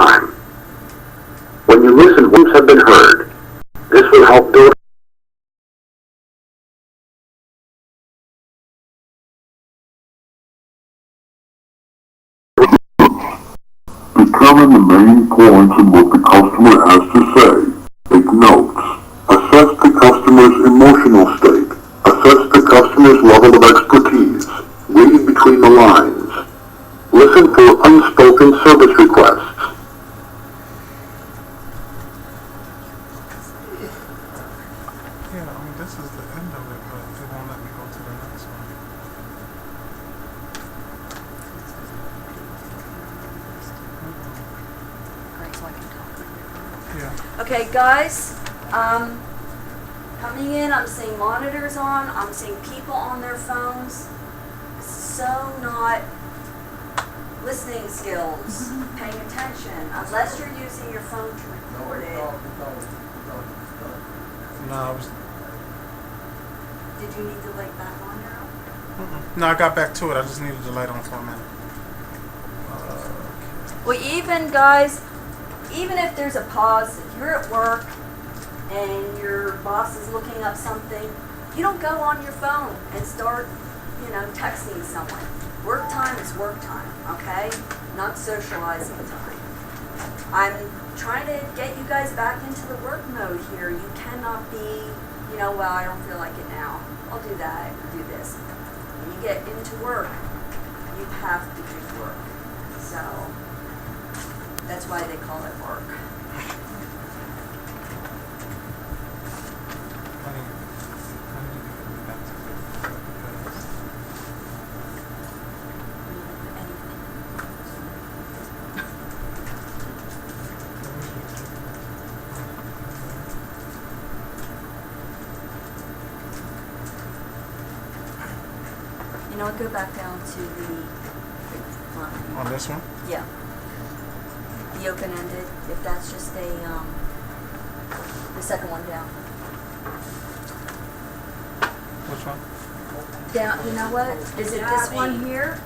time. When you listen, words have been heard. This will help build determine the main points in what the customer has to say. Take notes. Assess the customer's emotional state. Assess the customer's level of expertise. Read between the lines. Listen for unspoken service requests. Yeah, I mean, this is the end of it, but it won't let me go to the next one. Great, so I can talk. Yeah. Okay, guys, coming in, I'm seeing monitors on, I'm seeing people on their phones. So not listening skills, paying attention, unless you're using your phone to record it. No, I was. Did you need the light back on now? No, I got back to it. I just needed the light on for a minute. Well, even guys, even if there's a pause, if you're at work and your boss is looking up something, you don't go on your phone and start, texting someone. Work time is work time, okay? Not socializing time. I'm trying to get you guys back into the work mode here. You cannot be, well, I don't feel like it now. I'll do that or do this. When you get into work, you have to do work. So that's why they call it work. I'll go back down to the On this one? Yeah. The open-ended, if that's just a, the second one down. Which one? Down, you know what? Is it this one here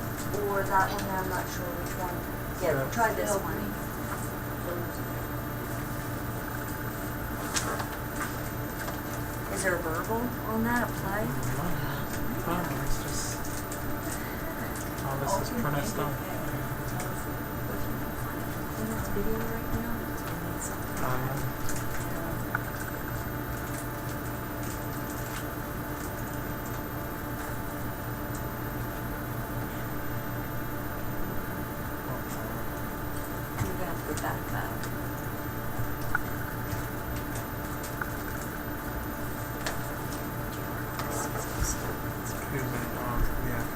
or that one? I'm not sure which one. Yeah, Yeah. try this one. Is there a verbal on that, a play? No, it's just all this is printed stuff. And that's video right now? You're gonna have to go back up.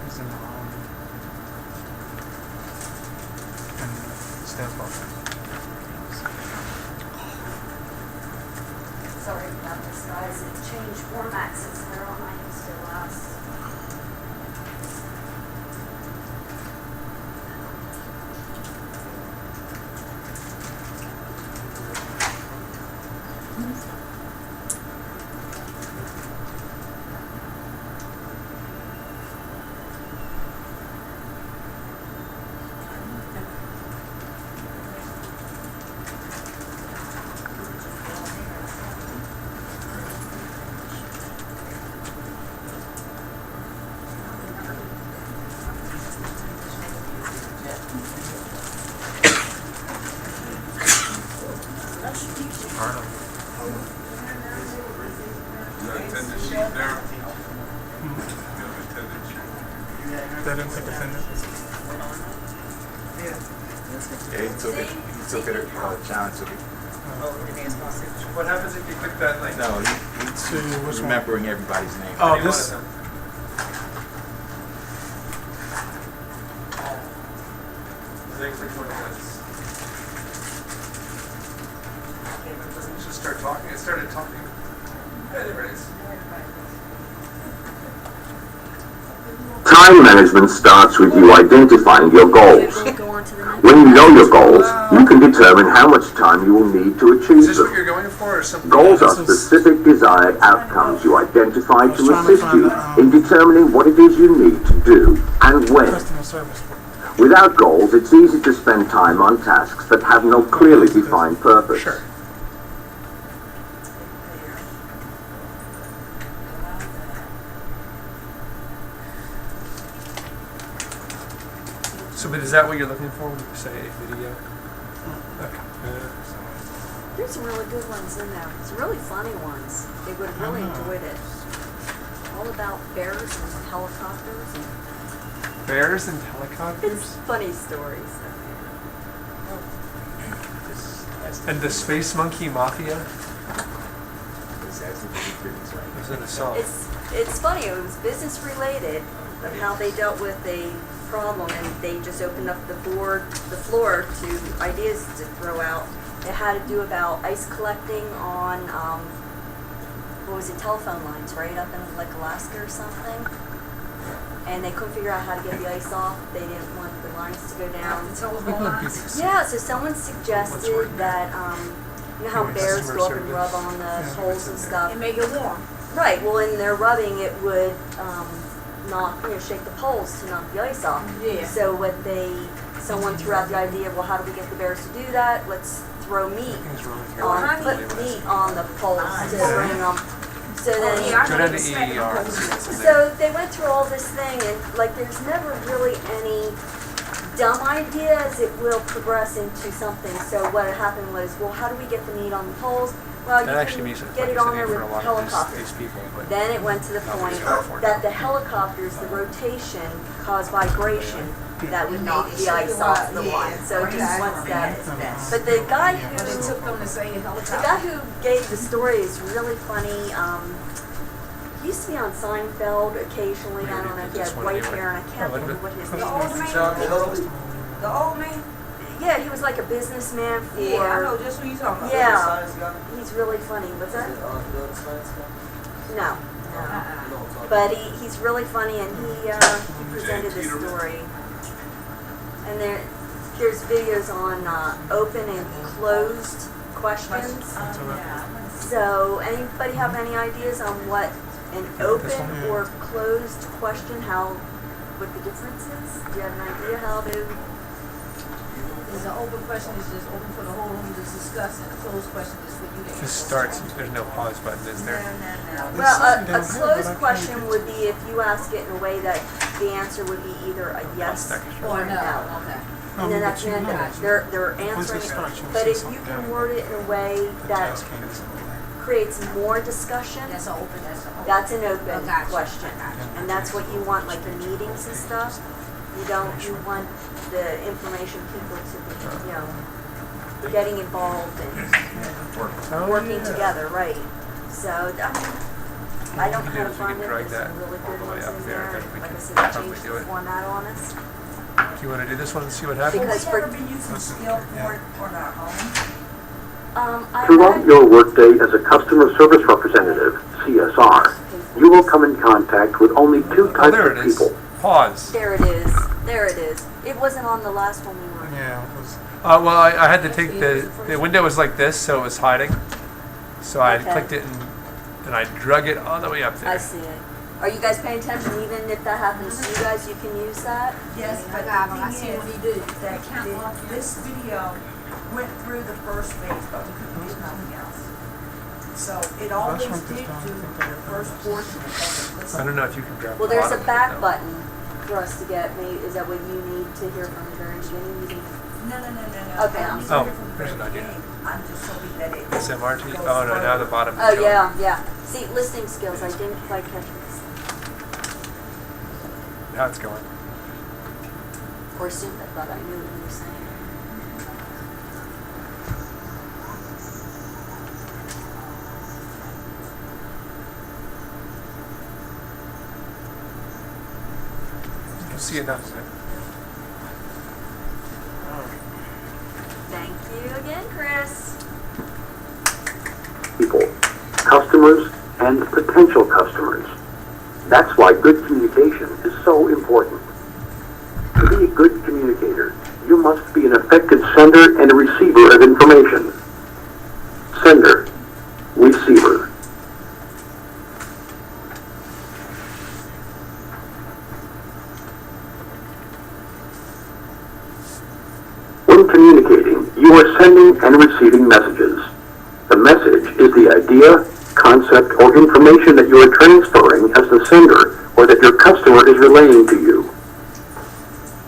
He's in the and staff office. Sorry about this, guys. It's changed format since they're on I used to last. Part of it. Attendance sheet there. They didn't take attendance. Yeah, he took it, John took it. What happens if you click that link? No, To which he's one? remembering everybody's name. Oh, this. They click one of those. Let's just start talking. It started talking. Yeah, there it is. Time management starts with you identifying your goals. Go on to the next. When you know your goals, you can determine how much time you will need to Is achieve this what them. you're going for or something? Goals are This is- specific desired outcomes you identify to trying to assist find you the, in determining what it is you need to do and when. Customer service. Without goals, it's easy to spend time on tasks that have no clearly defined purpose. Sure. So, but is that what you're looking for when you say video? Okay. There's some really good ones in there. Some really funny ones. They would have really enjoyed it. All about bears and helicopters. And Bears and it's helicopters? funny stories. And the Space Monkey Mafia? Was in a song. It's funny. It was business related of how they dealt with a problem, and they just opened up the floor to ideas to throw out. It had to do about ice collecting on what was it, telephone lines, right up in like Alaska or something. And they couldn't figure out how to get the ice off. They didn't want the lines to go down. Yeah, so someone suggested that you know how bears go up and rub on the poles and stuff. And make it warm. Right. Well, in their rubbing, it would shake the poles to knock the ice off. Yeah. So someone threw out the idea. Well, how do we get the bears to do that? Let's throw meat put meat on the poles to bring them. So then. Go down to EER. So they went through all this thing, and like there's never really any dumb ideas. It will progress into something. So what happened was, well, how do we get the meat on the poles? Well, That you actually can means get it on there with helicopters. these people. But Then it went to the point that the helicopters, the rotation caused vibration that would knock the ice off the line. So just once that. But the guy It took them to say the helicopter. guy who gave the story is really funny. He used to be on Seinfeld occasionally. I don't know if he had white hair, and I can't remember what his name The old is. man? The old man? Yeah, he was like a businessman for. Yeah, I know just who you talking about. Yeah, he's really funny. What's that? No, no. But he's really funny, and he presented the story. And there's videos on open and closed questions. So anybody have any ideas on what an open or closed question, what the difference is? Do you have an idea how to? Is an open question is just open for the whole room to discuss, and a closed question is for you to answer. just starts, there's no pause button, is there? No. Well, a closed question would be if you ask it in a way that the answer would be either a yes or Or a no, no. okay. And then that's the end of it. They're answering it. But if you can word it in a way that creates more discussion, That's an open, that's an open Gotcha. question. And that's what you want, like in meetings and stuff. You want the information people to be, getting involved and working together, right? So, I don't have fun with it. There's some really good ones in there. Like I said, they changed the format on us. Do you want to do this one and see what happens? Because Have you ever been using skill for our own? Throughout your workday as a customer service representative, CSR, you will come in contact with only two Oh, types there of it is. people. Pause. There it is. There it is. It wasn't on the last one we were. Yeah, it was. Well, I had to take the window was like this, so it was hiding. So I Okay. clicked it and I drug it all the way up there. I see it. Are you guys paying attention? Even if that happens to you guys, you can use that? Yes, but I see what he did. This video went through the first phase, but we couldn't do nothing else. So it always That's did right, do the first portion of it. I don't know if you can grab Well, the there's a bottom back of it, button for us to get. Is that what you need to hear from the very beginning? You need- No. Okay, I'm I sorry. need to hear from the There's an very idea. beginning. I'm just hoping that it. though. SMRT? goes Oh, no, now the further. bottom is Oh, showing. yeah. See, listening skills, I didn't quite catch this. Now it's going. Or assumed I thought I knew what you were saying. You can see enough of it. Thank you again, Chris. People, customers, and potential customers. That's why good communication is so important. To be a good communicator, you must be an effective sender and a receiver of information. Sender, receiver. sending and receiving messages. The message is the idea, concept, or information that you are transferring as the sender or that your customer is relaying to you.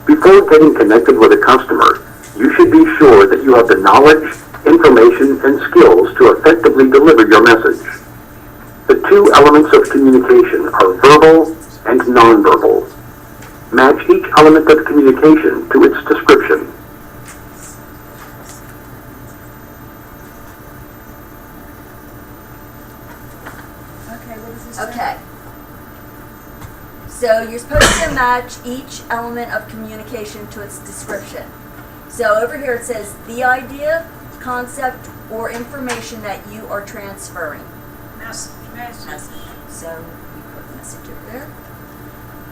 Before getting connected with a customer, you should be sure that you have the knowledge, information, and skills to effectively deliver your message. The two elements of communication are verbal and nonverbal. Match each element of communication to its description. Okay, what does this say? Okay. So you're supposed to match each element of communication to its description. So over here it says the idea, concept, or information that you are transferring. Message. So you put message over there.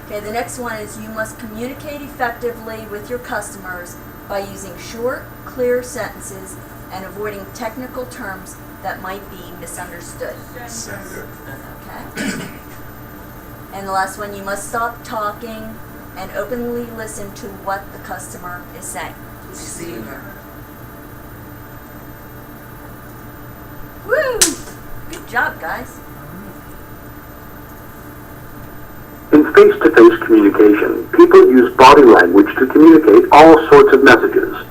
Okay, the next one is you must communicate effectively with your customers by using short, clear sentences and avoiding technical terms that might be misunderstood. Sender. Okay. And the last one, you must stop talking and openly listen to what the customer is saying. Receiver. Woo! Good job, guys. In face-to-face communication, people use body language to communicate all sorts of messages.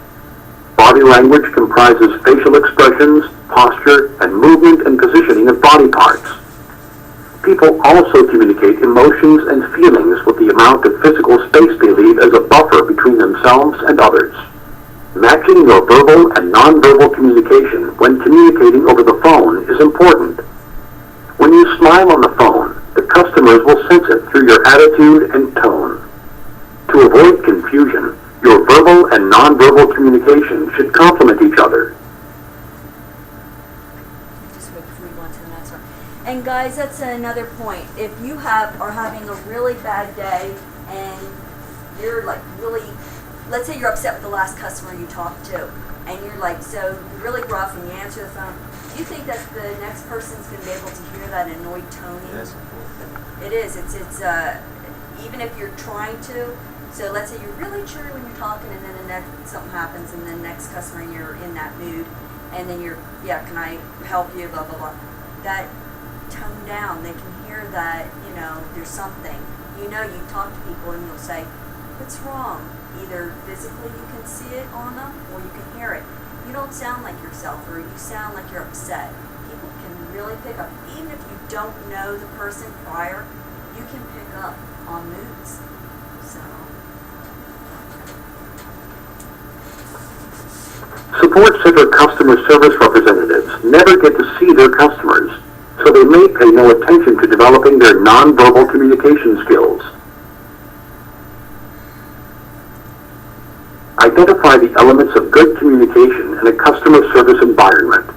Body language comprises facial expressions, posture, and movement and positioning of body parts. People also communicate emotions and feelings with the amount of physical space they leave as a buffer between themselves and others. Matching your verbal and nonverbal communication when communicating over the phone is important. When you smile on the phone, the customers will sense it through your attitude and tone. To avoid confusion, your verbal and nonverbal communication should complement each other. Just wait before we go on to the next one. And guys, that's another point. If you are having a really bad day and you're like really, let's say you're upset with the last customer you talked to, and you're like so really gruff and you answer the phone, do you think that the next person's going to be able to hear that annoyed tone? Yes. It is. It's even if you're trying to. So let's say you're really cheery when you're talking, and then the next something happens, and then the next customer you're in that mood, and then you're, yeah, can I help you? Blah blah blah. That tone down. They can hear that there's something. You talk to people and you'll say, "What's wrong?" Either physically you can see it on them, or you can hear it. You don't sound like yourself, or you sound like you're upset. People can really pick up, even if you don't know the person prior, you can pick up on moods. So. Support Center customer service representatives never get to see their customers, so they may pay no attention to developing their nonverbal communication skills. Identify the elements of good communication in a customer service environment.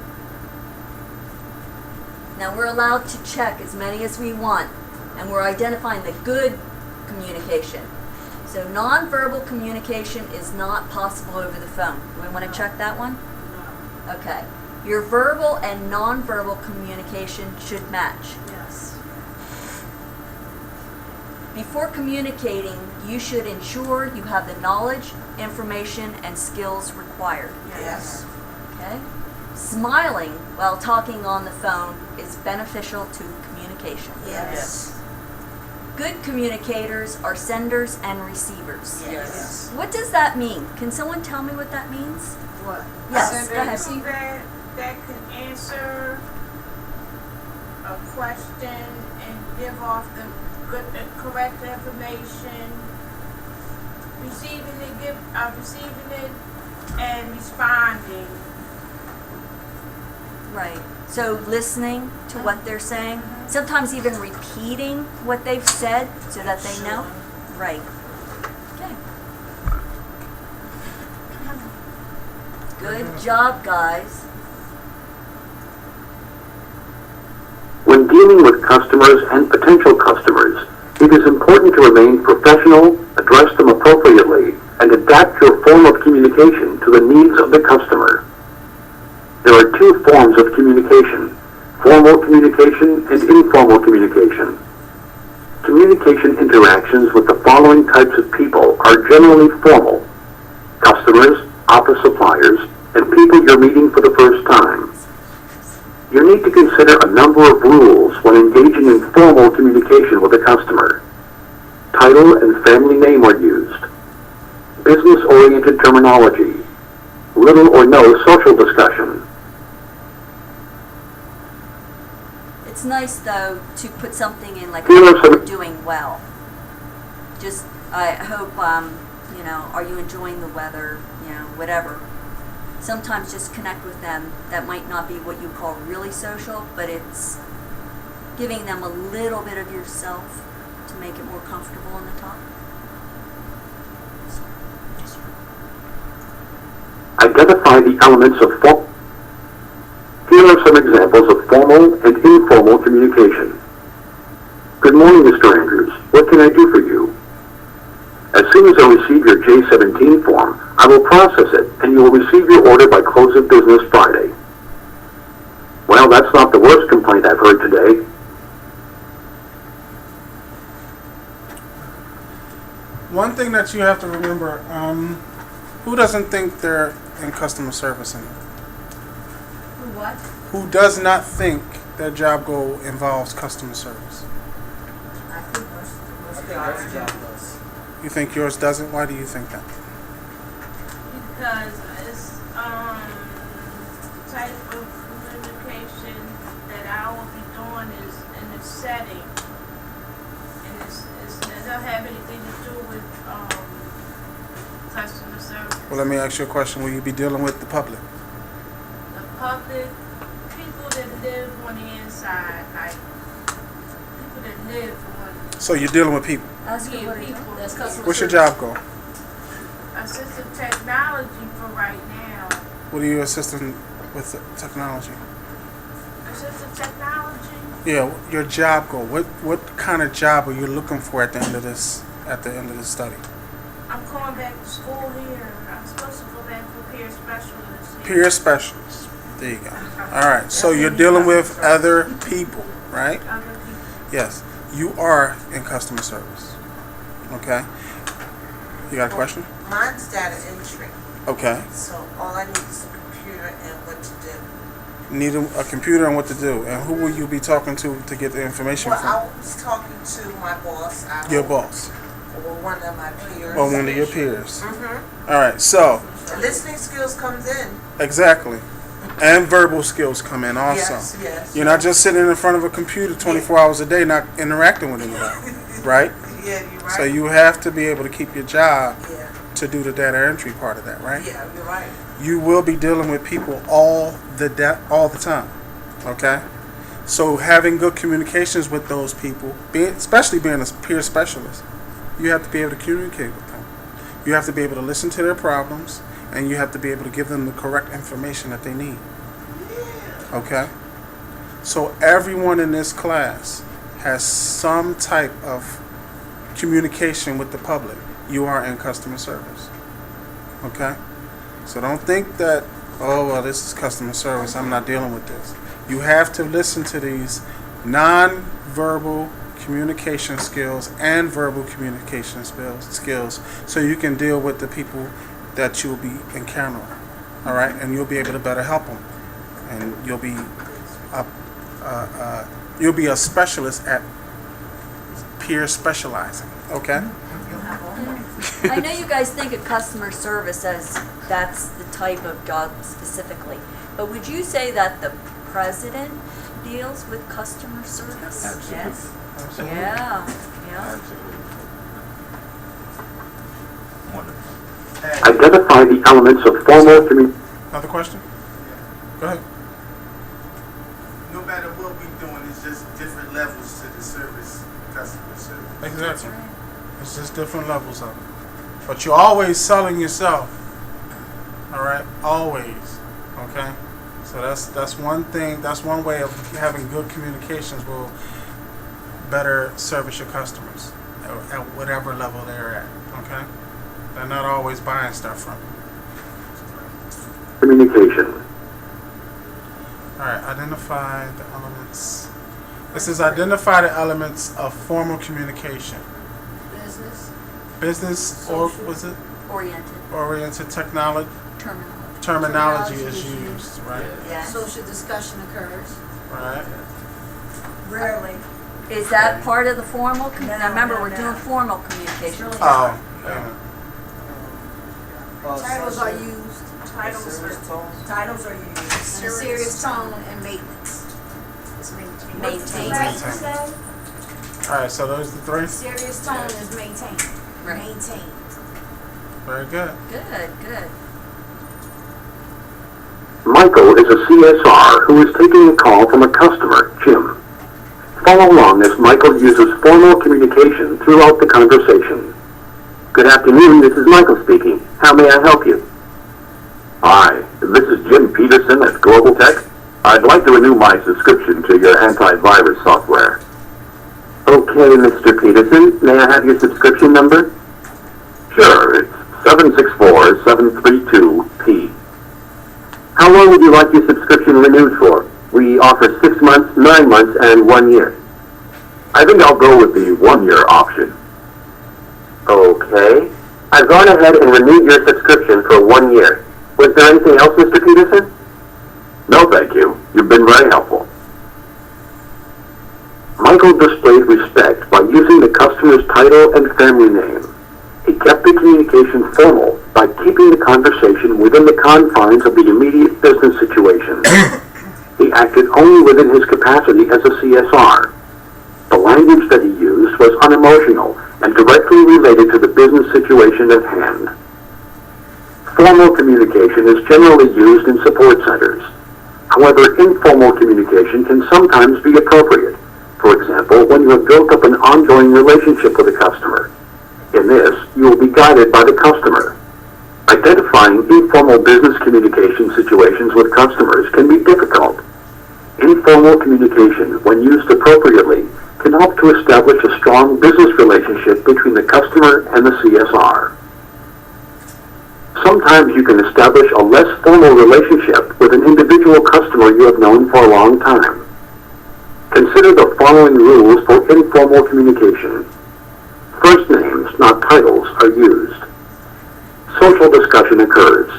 Now we're allowed to check as many as we want, and we're identifying the good communication. So nonverbal communication is not possible over the phone. Do we want to check that one? No. Okay. Your verbal and nonverbal communication should match. Yes. Before communicating, you should ensure you have the knowledge, information, and skills required. Yes. Okay? Smiling while talking on the phone is beneficial to communication. Yes. Good communicators are senders and receivers. Yes. What does that mean? Can someone tell me what that means? What? Yes, go ahead. That can answer a question and give off the correct information, receiving it and responding. Right. So listening to what they're saying, sometimes even repeating what they've said so that they know. Right. Okay. Good job, guys. When dealing with customers and potential customers, it is important to remain professional, address them appropriately, and adapt your form of communication to the needs of the customer. There are two forms of communication: formal communication and informal communication. Communication interactions with the following types of people are generally formal: customers, office suppliers, and people you're meeting for the first time. You need to consider a number of rules when engaging in formal communication with a customer. Title and family name are used. Business-oriented terminology. Little or no social discussion. It's nice though to put something in like, Here are some- you're doing well. Just, I hope, you know, are you enjoying the weather, you know, whatever. Sometimes just connect with them. That might not be what you call really social, but it's giving them a little bit of yourself to make it more comfortable in the talk. Identify the elements of Here are some examples of formal and informal communication. Good morning, Mr. Andrews. What can I do for you? As soon as I receive your J-17 form, I will process it and you will receive your order by close of business Friday. Well, that's not the worst complaint I've heard today. One thing that you have to remember, who doesn't think they're in customer service anymore? Who what? Who does not think their job goal involves customer service? I think most jobs. You think yours doesn't? Why do you think that? Because it's the type of communication that I will be doing is in a setting, and it don't have anything to do with customer service. Well, let me ask you a question. Will you be dealing with the public? The public, people that live on the inside, like people that live on. So you're dealing with people. Ask her what it People. That's customer What's your service. job goal? Assistive technology for right now. What are you assisting with technology? Assistive technology. Yeah, your job goal. What kind of job are you looking for at the end of this study? I'm going back to school here. I'm supposed to go back for peer specialist. here. Peer specialist. There you go. All right. So you're dealing with other people, right? Other people. Yes. You are in customer service. Okay. You got a question? Mine's data entry, Okay. so all I need is a computer and what to do. Need a computer and what to do. And who will you be talking to get the information Well, from? I was talking to my boss. Your boss Or one of my peers. or one of your peers. Mm-hmm. All right. So Listening skills comes in. exactly. And verbal skills come in also. Yes, yes. You're not just sitting in front of a computer 24 hours a day, not interacting with anybody, right? Yeah, you're right. So you have to be able to keep your job Yeah, to do the data entry part of that, right? yeah, you're right. You will be dealing with people all the time, okay? So having good communications with those people, especially being a peer specialist, you have to be able to communicate with them. You have to be able to listen to their problems, and you have to be able to give them the correct information that they need. Okay? So everyone in this class has some type of communication with the public. You are in customer service. Okay? So don't think that, oh, well, this is customer service. I'm not dealing with this. You have to listen to these non-verbal communication skills and verbal communication skills so you can deal with the people that you'll be encountering. All right? And you'll be able to better help them. And you'll be a specialist at peer specializing. Okay? I know you guys think of customer service as that's the type of job specifically, but would you say that the president deals with customer service? Yes. Absolutely. Yeah, yeah. Identify the elements of formal communication. Another question? Go ahead. No matter what we're doing, it's just different levels to the service, customer service. Exactly. It's just different levels of it. But you're always selling yourself. All right? Always. Okay? So that's one thing, that's one way of having good communications will better service your customers at whatever level they're at. Okay? They're not always buying stuff from you. Communication. All right, identify the elements. This is identify the elements of formal communication. Business. Business or was it Oriented oriented technology? terminology. terminology is used, right? Yes. Social discussion occurs. Right. Rarely. Is that part of the formal? No, Now remember, no, we're no. doing formal communication. Really Oh, yeah. Titles are used. Titles are Titles are used. And a serious tone and maintenance. It's maintained. Maintain. Maintain. All right, so those are the three. Serious tone is maintained. Right. Maintained. Very good. Good. Michael is a CSR who is taking a call from a customer, Jim. Follow along as Michael uses formal communication throughout the conversation. Good afternoon, this is Michael speaking. How may I help you? Hi, this is Jim Peterson at Global Tech. I'd like to renew my subscription to your antivirus software. Okay, Mr. Peterson, may I have your subscription number? Sure, it's 764732P. How long would you like your subscription renewed for? We offer 6 months, 9 months, and 1 year. I think I'll go with the 1-year option. Okay. I've gone ahead and renewed your subscription for 1 year. Was there anything else, Mr. Peterson? No, thank you. You've been very helpful. Michael displayed respect by using the customer's title and family name. He kept the communication formal by keeping the conversation within the confines of the immediate business situation. He acted only within his capacity as a CSR. The language that he used was unemotional and directly related to the business situation at hand. Formal communication is generally used in support centers. However, informal communication can sometimes be appropriate. For example, when you have built up an ongoing relationship with a customer. In this, you will be guided by the customer. Identifying informal business communication situations with customers can be difficult. Informal communication, when used appropriately, can help to establish a strong business relationship between the customer and the CSR. Sometimes you can establish a less formal relationship with an individual customer you have known for a long time. Consider the following rules for informal communication. First names, not titles, are used. Social discussion occurs.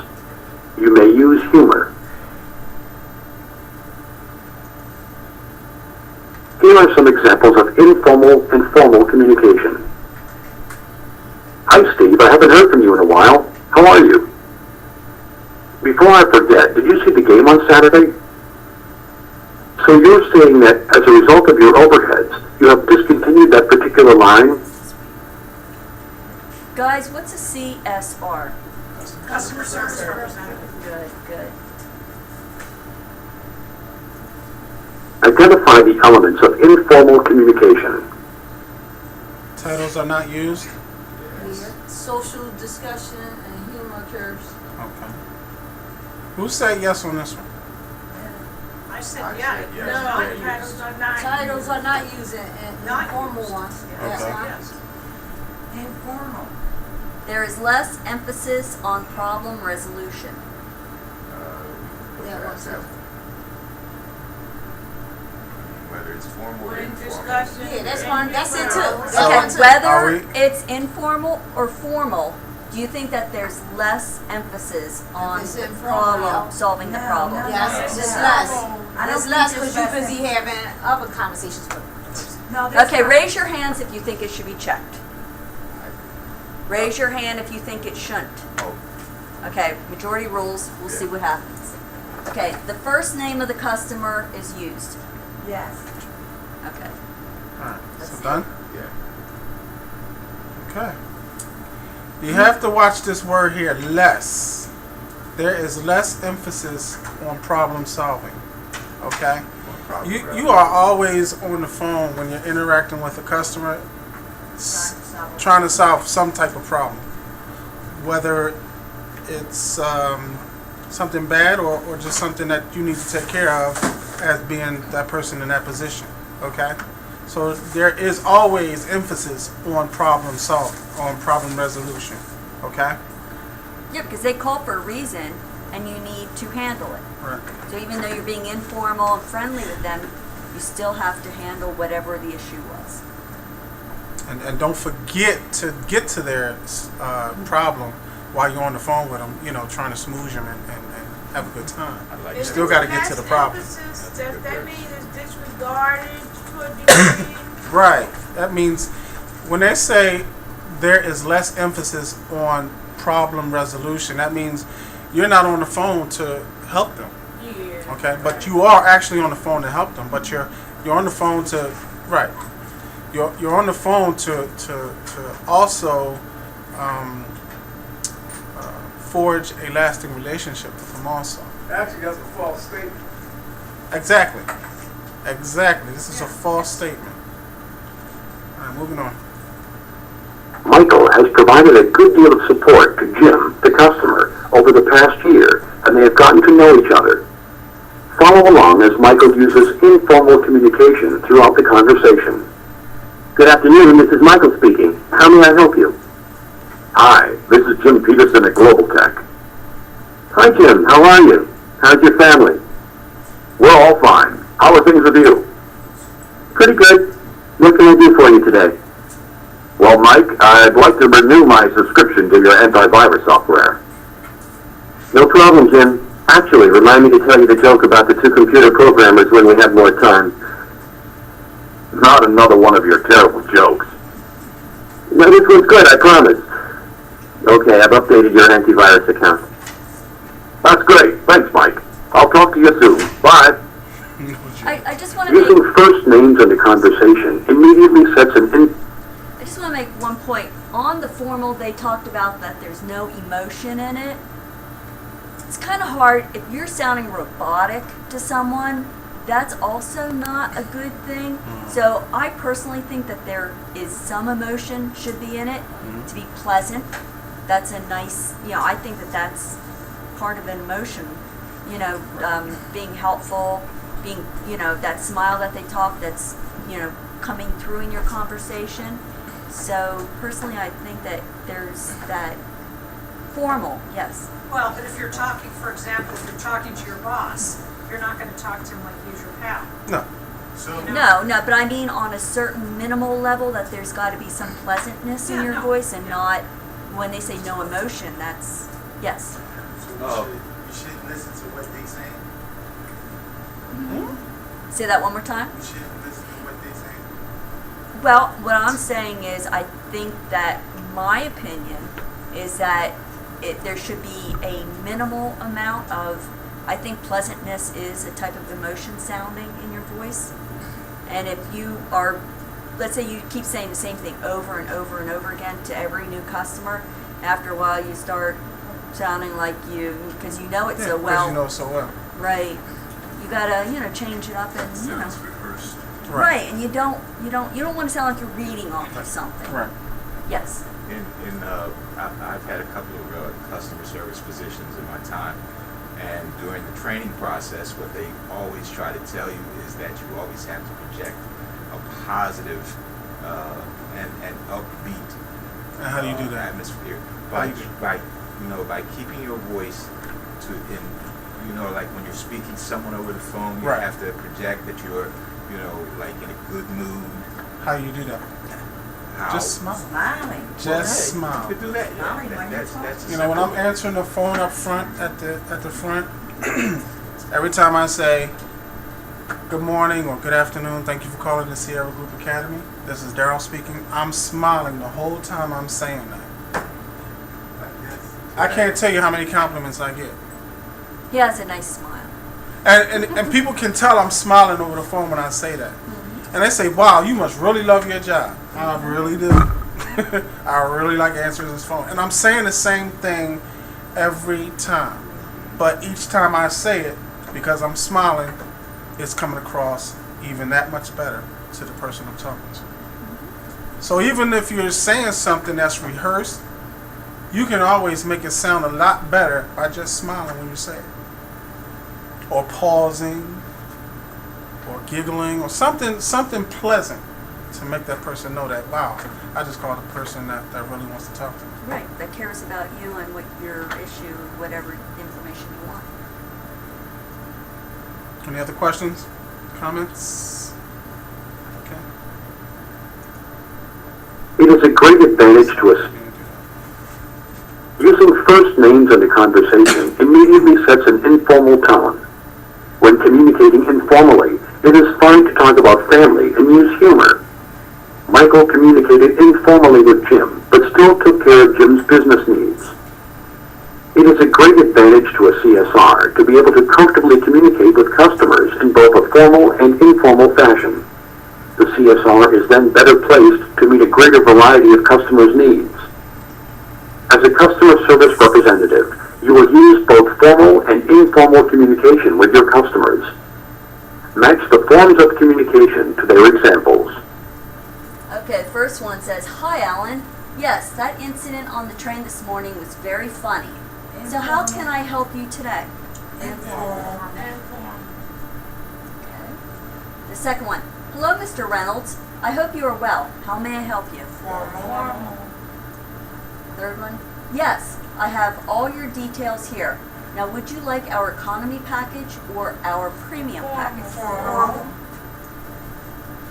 You may use humor. Here are some examples of informal and formal communication. Hi, Steve. I haven't heard from you in a while. How are you? Before I forget, did you see the game on Saturday? So you're saying that as a result of your overheads, you have discontinued that particular line? Guys, what's a CSR? Customer service representative. Good. Identify the elements of informal communication. Titles are not used. Social discussion and humor occurs. Okay. Who said yes on this one? I said, yeah, no, titles are not. Titles are not used in Not informal used. ones. Okay. That's not- Yes. Informal. There is less emphasis on problem resolution. Yeah, what's that? Whether it's formal or We're in informal. discussion. Yeah, that's one. That's it too. Okay, So, are whether we- it's informal or formal, do you think that there's less emphasis on it's the informal, problem, solving the no, problem? no. Yes, it's just less. It's less because you're busy having other conversations with them. No, there's Okay, not. raise your hands if you think it should be checked. Raise your hand if you think it shouldn't. Oh, Okay, majority rules, we'll see what happens. Okay, the first name of the customer is used. Yes. Okay. All right. Let's So see. done? yeah. Okay. You have to watch this word here, less. There is less emphasis on problem solving. Okay? You are always on the phone when you're interacting with a customer trying to solve some type of problem. Whether it's something bad or just something that you need to take care of as being that person in that position. Okay? So there is always emphasis on problem solving, on problem resolution. Okay? Yeah, because they call for a reason and you need to handle it. Right. So even though you're being informal and friendly with them, you still have to handle whatever the issue was. And don't forget to get to their problem while you're on the phone with them, trying to smooth them and have a good time. like You that. still got to get to the problem. Does that mean it's disregarded to a degree? Right. That means when they say there is less emphasis on problem resolution, that means you're not on the phone to help them. Yeah. Okay, but you are actually on the phone to help them. But you're on the phone to You're on the phone to also forge a lasting relationship with them also. Actually, that's a false statement. Exactly. This is a false statement. All right, moving on. Michael has provided a good deal of support to Jim, the customer, over the past year, and they have gotten to know each other. Follow along as Michael uses informal communication throughout the conversation. Good afternoon, this is Michael speaking. How may I help you? Hi, this is Jim Peterson at Global Tech. Hi Jim, how are you? How's your family? We're all fine. How are things with you? Pretty good. What can I do for you today? Well, Mike, I'd like to renew my subscription to your antivirus software. No problem, Jim. Actually, remind me to tell you the joke about the two computer programmers when we have more time. Not another one of your terrible jokes. No, this one's good, I promise. Okay, I've updated your antivirus account. That's great. Thanks, Mike. I'll talk to you soon. Bye. I just want to make Using first names in the conversation immediately sets I just want to make one point. On the formal, they talked about that there's no emotion in it. It's kind of hard if you're sounding robotic to someone. That's also not a good thing. So I personally think that there is some emotion should be in it to be pleasant. That's a nice, I think that that's part of an emotion. Being helpful, being, that smile that they talk that's, coming through in your conversation. So personally, I think that there's that formal, yes. Well, but if you're talking, for example, if you're talking to your boss, you're not going to talk to him like he's your pal. No. So No, but I mean on a certain minimal level that there's got to be some pleasantness in your voice and not, when they say no emotion, that's, yes. So you should listen to what they say. Say that one more time. You shouldn't listen to what they say. Well, what I'm saying is I think that my opinion is that there should be a minimal amount of, I think pleasantness is a type of emotion sounding in your voice. And if you are, let's say you keep saying the same thing over and over and over again to every new customer, after a while you start sounding like because you know it so well. Because you know it so well. Right. You gotta, change it up and, Sounds rehearsed. Right, and you don't want to sound like you're reading off of something. Right. Yes. I've had a couple of customer service positions in my time, and during the training process, what they always try to tell you is that you always have to project a positive and upbeat And how do you do that? atmosphere by keeping your voice like when you're speaking to someone over the phone, you Right. have to project that you're like in a good mood. How do you do that? How Just smile. Smiling. Just smile. you could do that. Smiling when you're That's talking. When I'm answering the phone up front at the front, every time I say good morning or good afternoon, thank you for calling the Sierra Group Academy. This is Daryl speaking. I'm smiling the whole time I'm saying that. I can't tell you how many compliments I get. He has a nice smile. And people can tell I'm smiling over the phone when I say that. And they say, wow, you must really love your job. I really do. I really like answering this phone. And I'm saying the same thing every time. But each time I say it, because I'm smiling, it's coming across even that much better to the person I'm talking to. So even if you're saying something that's rehearsed, you can always make it sound a lot better by just smiling when you say it. Or pausing, or giggling, or something pleasant to make that person know that, wow, I just called a person that really wants to talk to me. Right, that cares about you and what your issue, whatever information you want. Any other questions? Comments? Okay. It is a great advantage to us using first names in a conversation immediately sets an informal tone. When communicating informally, it is fine to talk about family and use humor. Michael communicated informally with Jim, but still took care of Jim's business needs. It is a great advantage to a CSR to be able to comfortably communicate with customers in both a formal and informal fashion. The CSR is then better placed to meet a greater variety of customers' needs. As a customer service representative, you will use both formal and informal communication with your customers. Match the forms of communication to their examples. Okay, first one says, "Hi, Alan. Yes, that incident on the train this morning was very funny. So how can I help you today?" Informal. Okay. The second one, "Hello, Mr. Reynolds. I hope you are well. How may I help you?" Formal. Third one, "Yes, I have all your details here. Now, would you like our economy package or our premium package?" Formal.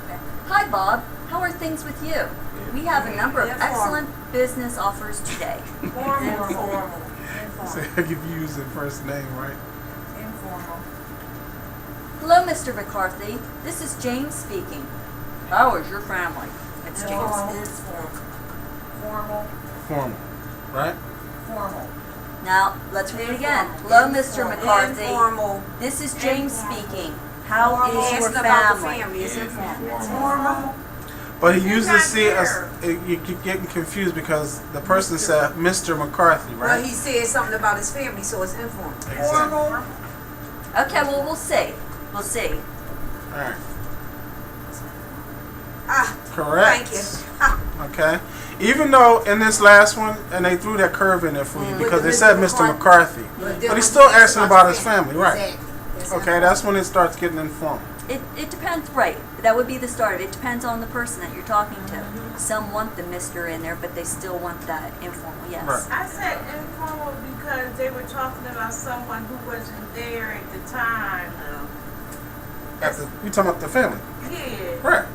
Okay. "Hi, Bob. How are things with you? We have a number of Informal. excellent business offers today." Informal. So you've used the first name, right? Informal. "Hello, Mr. McCarthy. This is James speaking. How is your family?" It's James. Formal. Formal, right? Formal. Now, let's read it again. "Hello, Mr. McCarthy. Informal. This is James speaking. How is your Asking about the family?" family. Is informal. Formal. But he used to not see us. there. You're getting confused because the person said Mr. McCarthy, Well, right? he said something about his family, so it's informal. Exactly. Okay, well, we'll see. We'll see. All right. Ah, Correct. thank you. Ah, Okay. Even though in this last one, and they threw that curve in there for you because they said Mr. McCarthy, but he's still asking about his family, right? Okay, that's when it starts getting informal. It depends, right. That would be the start. It depends on the person that you're talking to. Some want the Mr. in there, but they still want that informal, yes. Right. I said informal because they were talking about someone who wasn't there at the time. We talking about the family, Yeah. right?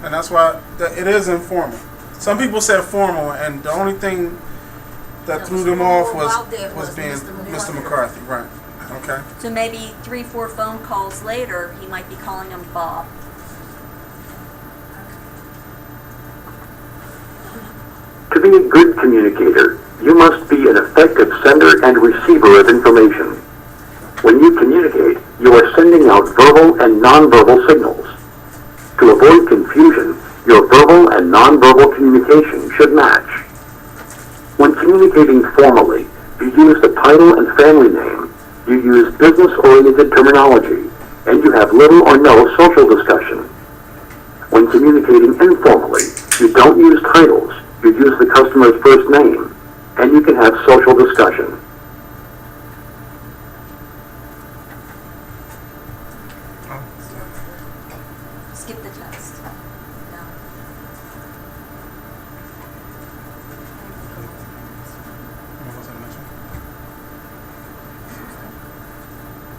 And that's why it is informal. Some people said formal, and the only thing that threw them off was being Mr. McCarthy, right? Okay. So maybe 3-4 phone calls later, he might be calling him Bob. To be a good communicator, you must be an effective sender and receiver of information. When you communicate, you are sending out verbal and nonverbal signals. To avoid confusion, your verbal and nonverbal communication should match. When communicating formally, you use the title and family name, you use business-oriented terminology, and you have little or no social discussion. When communicating informally, you don't use titles, you use the customer's first name, and you can have social discussion. Skip the test. No.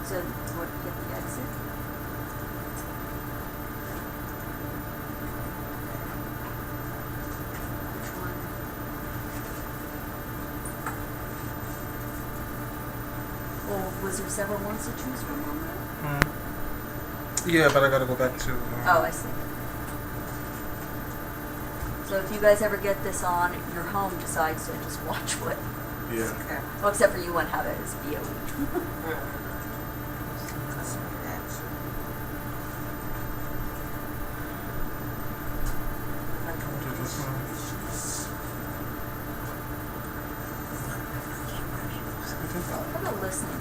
So, what, hit the exit? Which one? Well, was there several ones to choose from on there? Yeah, but I gotta go back to. Oh, I see. So if you guys ever get this on, your home decides to just watch what. Yeah. okay. Well, except for you wouldn't have it as BOE. Customer action. Do this one. How about listening?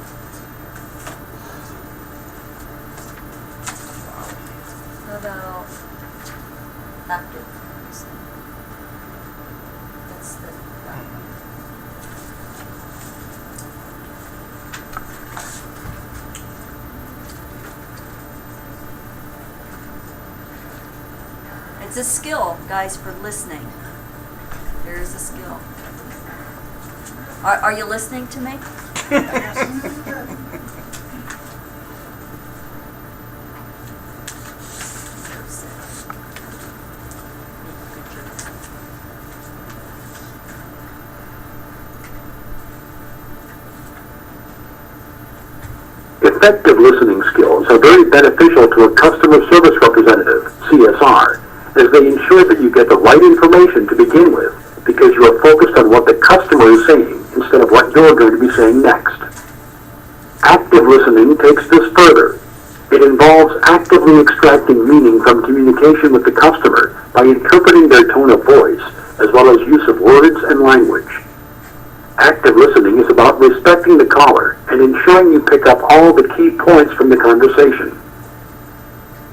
How about active listening? That's the that one. It's a skill, guys, for listening. There is a skill. Are you listening to me? Effective listening skills are very beneficial to a customer service representative, CSR, as they ensure that you get the right information to begin with because you are focused on what the customer is saying instead of what you're going to be saying next. Active listening takes this further. It involves actively extracting meaning from communication with the customer by interpreting their tone of voice as well as use of words and language. Active listening is about respecting the caller and ensuring you pick up all the key points from the conversation.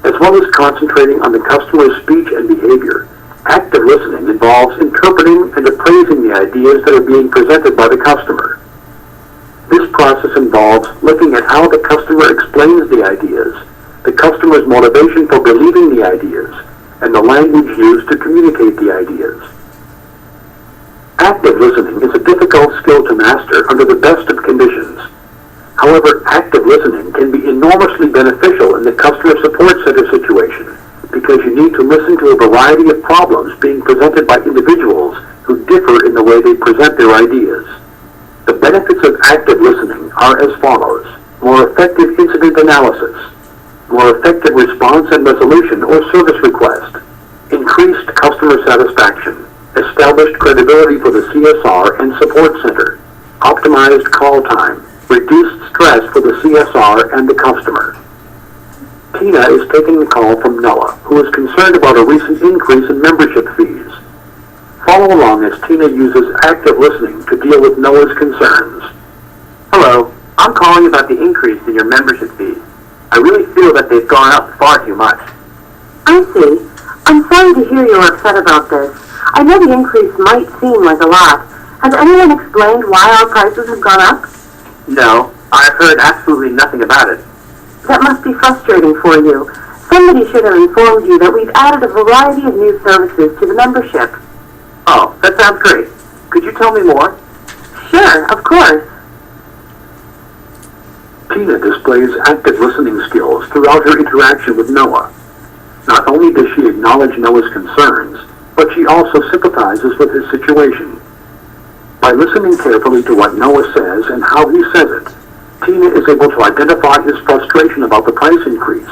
As well as concentrating on the customer's speech and behavior, active listening involves interpreting and appraising the ideas that are being presented by the customer. This process involves looking at how the customer explains the ideas, the customer's motivation for believing the ideas, and the language used to communicate the ideas. Active listening is a difficult skill to master under the best of conditions. However, active listening can be enormously beneficial in the customer support center situation because you need to listen to a variety of problems being presented by individuals who differ in the way they present their ideas. The benefits of active listening are as follows: more effective incident analysis, more effective response and resolution or service request, increased customer satisfaction, established credibility for the CSR and support center, optimized call time, reduced stress for the CSR and the customer. Tina is taking the call from Noah, who is concerned about a recent increase in membership fees. Follow along as Tina uses active listening to deal with Noah's concerns. Hello, I'm calling about the increase in your membership fees. I really feel that they've gone up far too much. I see. I'm sorry to hear you're upset about this. I know the increase might seem like a lot. Has anyone explained why our prices have gone up? No, I've heard absolutely nothing about it. That must be frustrating for you. Somebody should have informed you that we've added a variety of new services to the membership. Oh, that sounds great. Could you tell me more? Sure, of course. Tina displays active listening skills throughout her interaction with Noah. Not only does she acknowledge Noah's concerns, but she also sympathizes with his situation. By listening carefully to what Noah says and how he says it, Tina is able to identify his frustration about the price increase,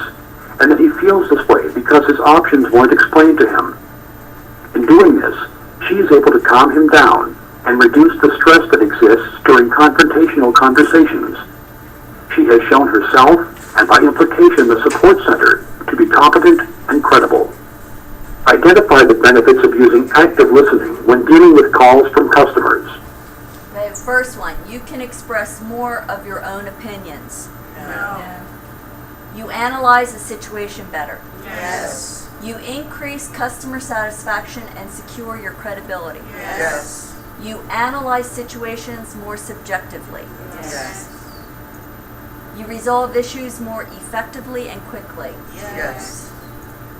and that he feels this way because his options weren't explained to him. In doing this, she is able to calm him down and reduce the stress that exists during confrontational conversations. She has shown herself, and by implication the support center, to be competent and credible. Identify the benefits of using active listening when dealing with calls from customers. The first one, you can express more of your own opinions. No. You analyze the situation better. Yes. You increase customer satisfaction and secure your credibility. Yes. You analyze situations more subjectively. Yes. You resolve issues more effectively and quickly. Yes.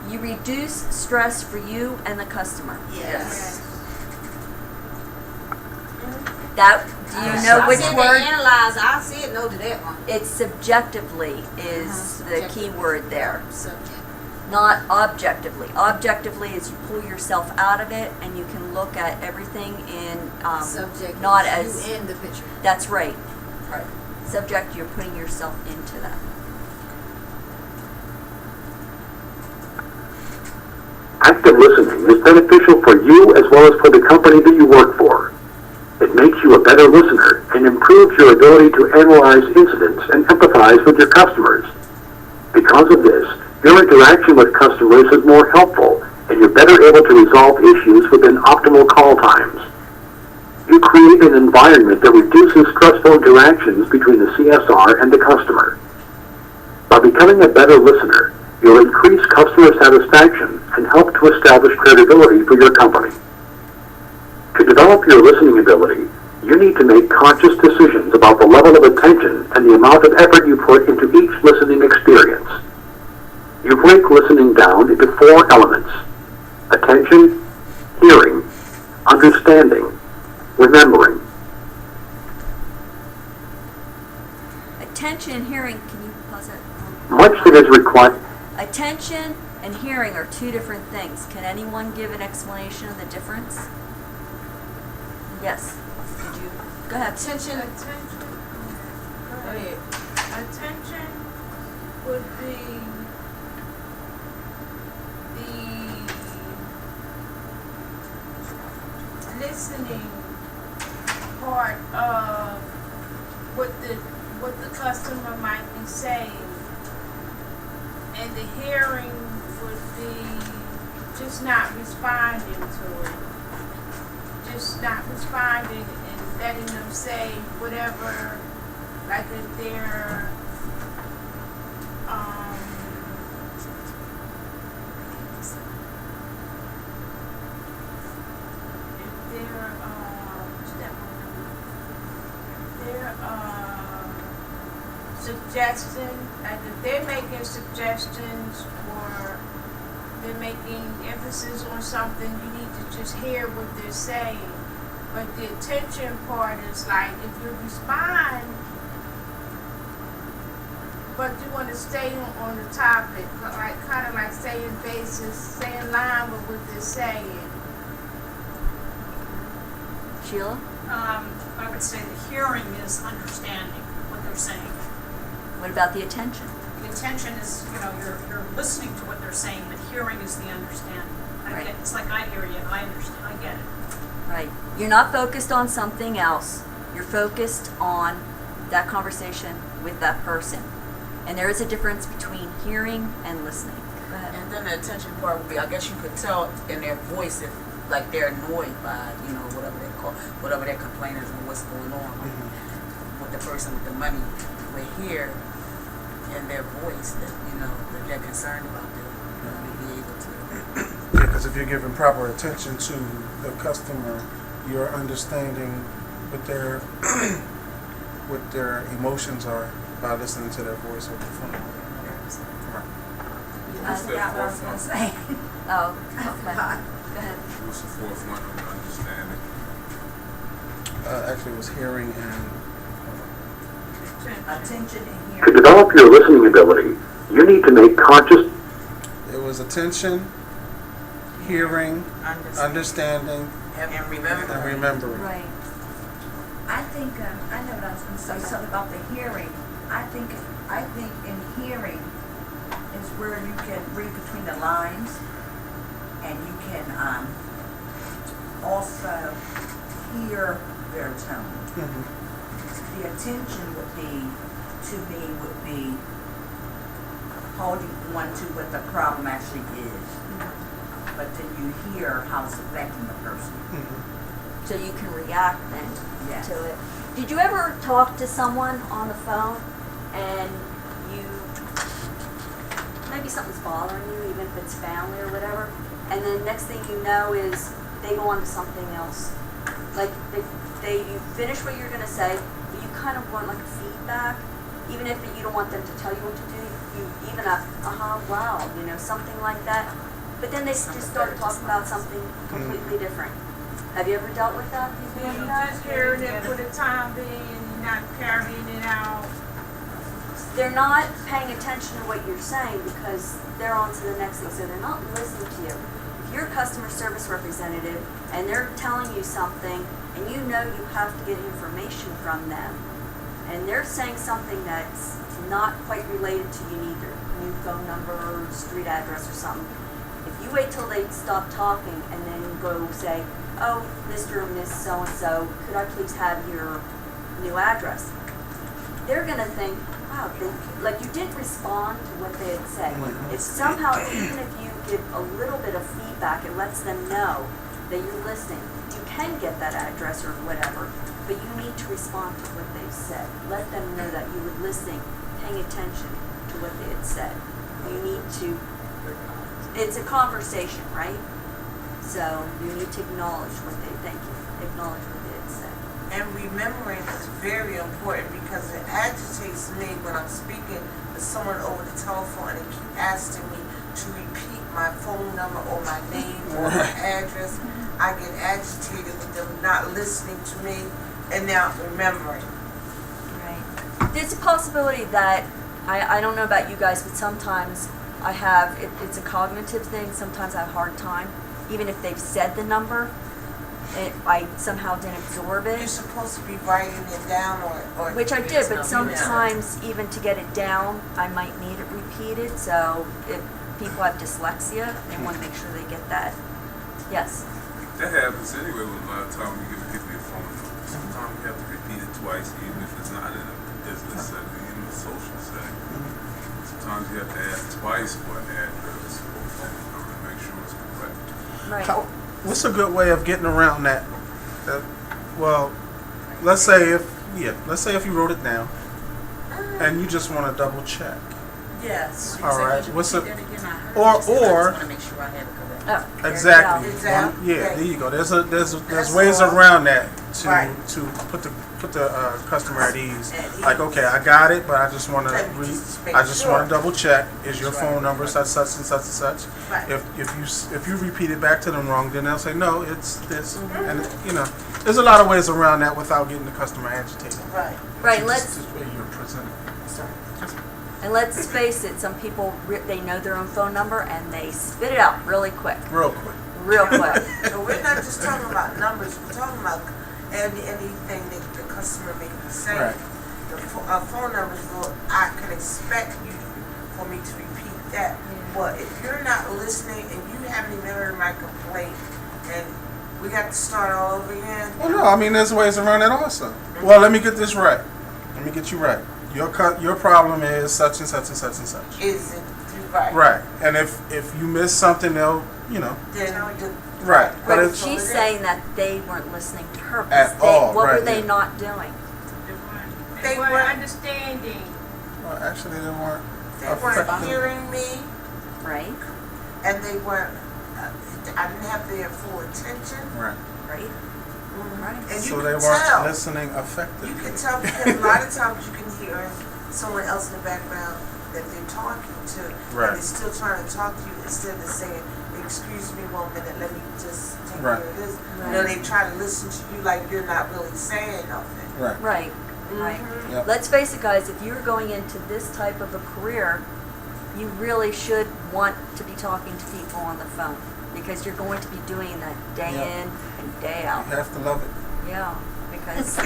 You reduce stress for you and the customer. Yes. That, do you know which word? Analyze, I said no to that one. It's subjectively is the key word there. Subject. Not objectively. Objectively is you pull yourself out of it and you can look at everything in Subject. not is as you in the picture. that's right. Right. Subject, you're putting yourself into that. Active listening is beneficial for you as well as for the company that you work for. It makes you a better listener and improves your ability to analyze incidents and empathize with your customers. Because of this, your interaction with customers is more helpful and you're better able to resolve issues within optimal call times. You create an environment that reduces stressful interactions between the CSR and the customer. By becoming a better listener, you'll increase customer satisfaction and help to establish credibility for your company. To develop your listening ability, you need to make conscious decisions about the level of attention and the amount of effort you put into each listening experience. You break listening down into 4 elements: attention, hearing, understanding, remembering. Attention and hearing, can you pause it? Much that is required. Attention and hearing are two different things. Can anyone give an explanation of the difference? Yes. Could you? Go ahead. Attention. Attention. Go ahead. attention would be the listening part of what the customer might be saying, and the hearing would be just not responding to it, just not responding and letting them say whatever, like if they're suggestion, like if they're making suggestions or they're making emphasis on something, you need to just hear what they're saying. But the attention part is like if you respond, but you want to stay on the topic, like kind of like stay in basis, stay in line with what they're saying. Sheila? I would say the hearing is understanding what they're saying. What about the attention? The attention is, you're listening to what they're saying, but hearing is the understanding. Right. It's like I hear you, I understand, I get it. Right. You're not focused on something else. You're focused on that conversation with that person. And there is a difference between hearing and listening. Go ahead. And then the attention part would be, I guess you could tell in their voice if, like, they're annoyed by, whatever their complaint is and what's going on. Mm-hmm. With the person with the money, we hear in their voice that, that they're concerned about them. To be able to. Yeah, because if you're giving proper attention to the customer, you're understanding what their what their emotions are by listening to their voice over the phone. Right. I forgot what I was gonna say. Oh, okay. Go ahead. What's the fourth one on understanding? Actually, it was hearing and Attention and To hearing. develop your listening ability, you need to make conscious it was attention, hearing, understanding, And and remember. remembering. Right. I think, I know what I was gonna say, something about the hearing. I think in hearing is where you can read between the lines, and you can, also hear their tone. Mm-hmm. The attention would be holding on to what the problem actually is. But then you hear how it's affecting the person. Mm-hmm. So you can react then Yes. to it. Did you ever talk to someone on the phone and maybe something's bothering you, even if it's family or whatever, and then next thing you know is they go on to something else? Like you finish what you're going to say, but you kind of want like feedback, even if you don't want them to tell you what to do. You even wow, something like that. But then they just start talking about something completely different. Have you ever dealt with that? Have you ever done that? Just hearing it for the time being, not carrying it out. They're not paying attention to what you're saying because they're on to the next thing, so they're not listening to you. If you're a customer service representative and they're telling you something and you know you have to get information from them and they're saying something that's not quite related to you, neither new phone number or street address or something, if you wait till they stop talking and then go say, oh, Mr. or Miss so-and-so, could I please have your new address? They're going to think, wow, like you didn't respond to what they had said. It's somehow, even if you give a little bit of feedback, it lets them know that you're listening. You can get that address or whatever, but you need to respond to what they've said. Let them know that you were listening, paying attention to what they had said. You need to, it's a conversation, right? So you need to acknowledge what they think, acknowledge what they had said. And remembering is very important because it agitates me when I'm speaking to someone over the telephone and they keep asking me to repeat my phone number or my name or my address. I get agitated with them not listening to me and now remembering. Right. There's a possibility that, I don't know about you guys, but sometimes I have, it's a cognitive thing, sometimes I have a hard time, even if they've said the number, I somehow didn't absorb You're it, supposed to be writing it down or. which I did, but Yeah. sometimes even to get it down, I might need it repeated. So if people have dyslexia, they want to make sure they get that. Yes. That happens anyway with a lot of time you give people your phone number. Sometimes you have to repeat it twice, even if it's not in a business setting, in a social setting. Sometimes you have to ask twice for an address or a phone number to make sure it's correct. Right. What's a good way of getting around that? Well, let's say if you wrote it down and you just want to double check. Yes. All right. What's a I or just want to make sure I have it correct. Oh, exactly. Exactly. Yeah, there you go. There's That's ways all. around that to Right. to put the customer at ease. Like, okay, I got it, but I just want to Just I just sure. want to double check. Is your That's phone right. number such and such? Right. If you repeat it back to them wrong, then they'll say no, it's this. And there's a lot of ways around that without getting the customer agitated. Right. Right. Just the way you're presenting. Sorry. And let's face it, some people, they know their own phone number and they spit it out really quick. Real quick. Real quick. So we're not just talking about numbers, we're talking about anything that the customer may be saying. Right. The phone numbers, well, I can expect you for me to repeat that. But if you're not listening and you haven't even heard my complaint and we got to start all over again. Well, no, I mean, there's ways around it also. Well, let me get this right. Let me get you right. Your problem is such and such and such and such. Is it right? Right. And if you miss something, they'll, Then right. But But she's it's saying that they weren't listening to her. At all, What were right, they yeah. not doing? They weren't understanding. well, actually, they weren't. They weren't hearing me Right? and they weren't, I didn't have their full attention. Right. Right? Right. And you So they can weren't tell. listening effectively. You can tell because a lot of times you can hear someone else in the background that they're talking to, Right. and they're still trying to talk to you instead of saying, "Excuse me 1 minute, let me just take Right. care of this." Right. They try to listen to you like you're not really saying nothing. Right. Right. Right. Yep. Let's face it, guys, if you're going into this type of a career, you really should want to be talking to people on the phone because you're going to be doing that day Yep. in and day out. You have to love it. Yeah, because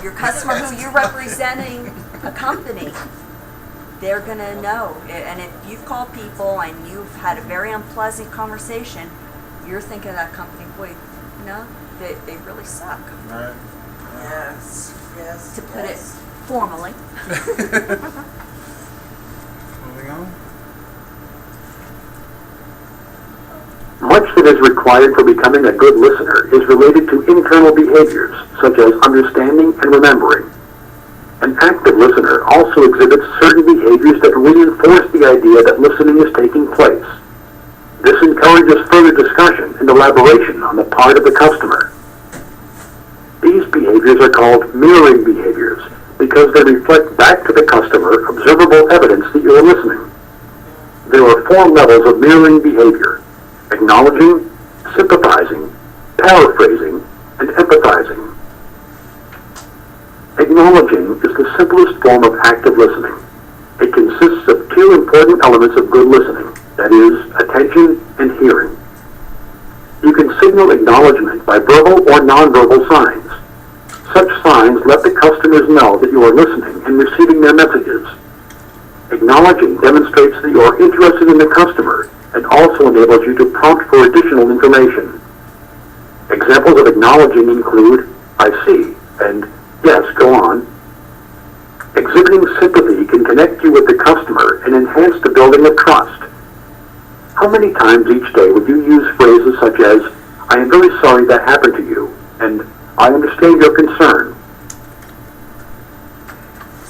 your customer who you're representing a company, they're going to know. And if you've called people and you've had a very unpleasant conversation, you're thinking of that company, boy, they really suck, Right. Yes, yes. to put it yes. formally. Moving on. Much that is required for becoming a good listener is related to internal behaviors, such as understanding and remembering. An active listener also exhibits certain behaviors that reinforce the idea that listening is taking place. This encourages further discussion and elaboration on the part of the customer. These behaviors are called mirroring behaviors because they reflect back to the customer observable evidence that you are listening. There are 4 levels of mirroring behavior: acknowledging, sympathizing, paraphrasing, and empathizing. Acknowledging is the simplest form of active listening. It consists of 2 important elements of good listening, that is, attention and hearing. You can signal acknowledgement by verbal or nonverbal signs. Such signs let the customers know that you are listening and receiving their messages. Acknowledging demonstrates that you are interested in the customer and also enables you to prompt for additional information. Examples of acknowledging include, "I see," and "Yes, go on." Exhibiting sympathy can connect you with the customer and enhance the building of trust. How many times each day would you use phrases such as, "I am very sorry that happened to you," and "I understand your concern"?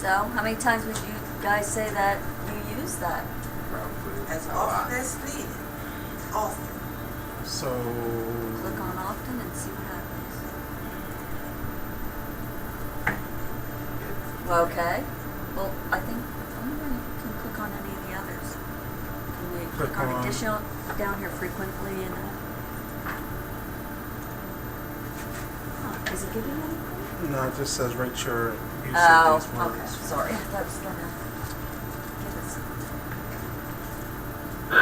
So, how many times would you guys say that you use that? As often as needed. Often. So. Click on often and see what happens. Okay. Well, I think you can click on any of the others. Can we click on additional down here frequently and is it giving anything? No, it just says rate your use Oh, of these words. okay. Sorry. That was gonna give us.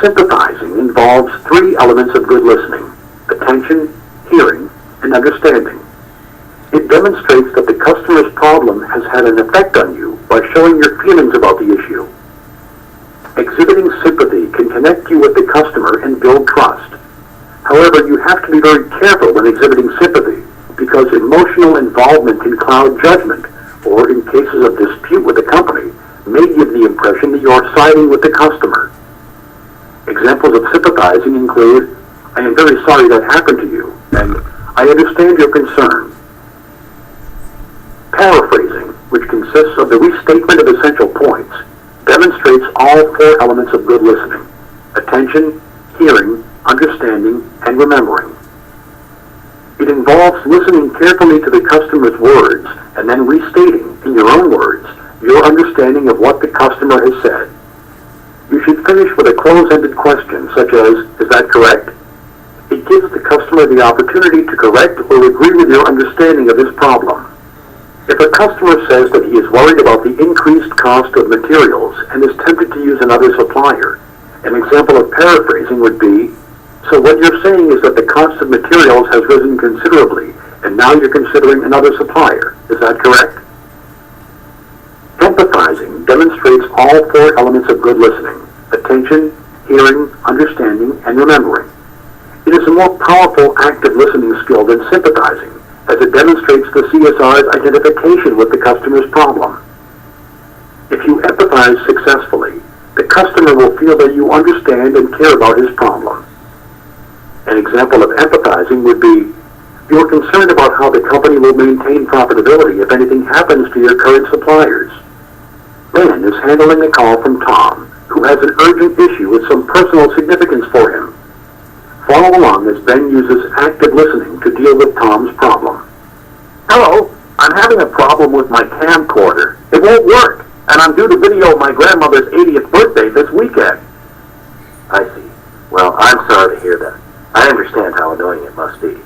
Sympathizing involves 3 elements of good listening: attention, hearing, and understanding. It demonstrates that the customer's problem has had an effect on you by showing your feelings about the issue. Exhibiting sympathy can connect you with the customer and build trust. However, you have to be very careful when exhibiting sympathy, because emotional involvement can cloud judgment, or in cases of dispute with the company, may give the impression that you are siding with the customer. Examples of sympathizing include, "I am very sorry that happened to you," and "I understand your concern." Paraphrasing, which consists of the restatement of essential points, demonstrates all four elements of good listening: attention, hearing, understanding, and remembering. It involves listening carefully to the customer's words and then restating, in your own words, your understanding of what the customer has said. You should finish with a close-ended question, such as, "Is that correct?" It gives the customer the opportunity to correct or agree with your understanding of his problem. If a customer says that he is worried about the increased cost of materials and is tempted to use another supplier, an example of paraphrasing would be, "So what you're saying is that the cost of materials has risen considerably, and now you're considering another supplier. Is that correct?" Empathizing demonstrates all four elements of good listening: attention, hearing, understanding, and remembering. It is a more powerful active listening skill than sympathizing, as it demonstrates the CSR's identification with the customer's problem. If you empathize successfully, the customer will feel that you understand and care about his problem. An example of empathizing would be, "You are concerned about how the company will maintain profitability if anything happens to your current suppliers." Ben is handling a call from Tom, who has an urgent issue with some personal significance for him. Follow along as Ben uses active listening to deal with Tom's problem. "Hello, I'm having a problem with my camcorder. It won't work, and I'm due to video my grandmother's 80th birthday this weekend." "I see. Well, I'm sorry to hear that. I understand how annoying it must be."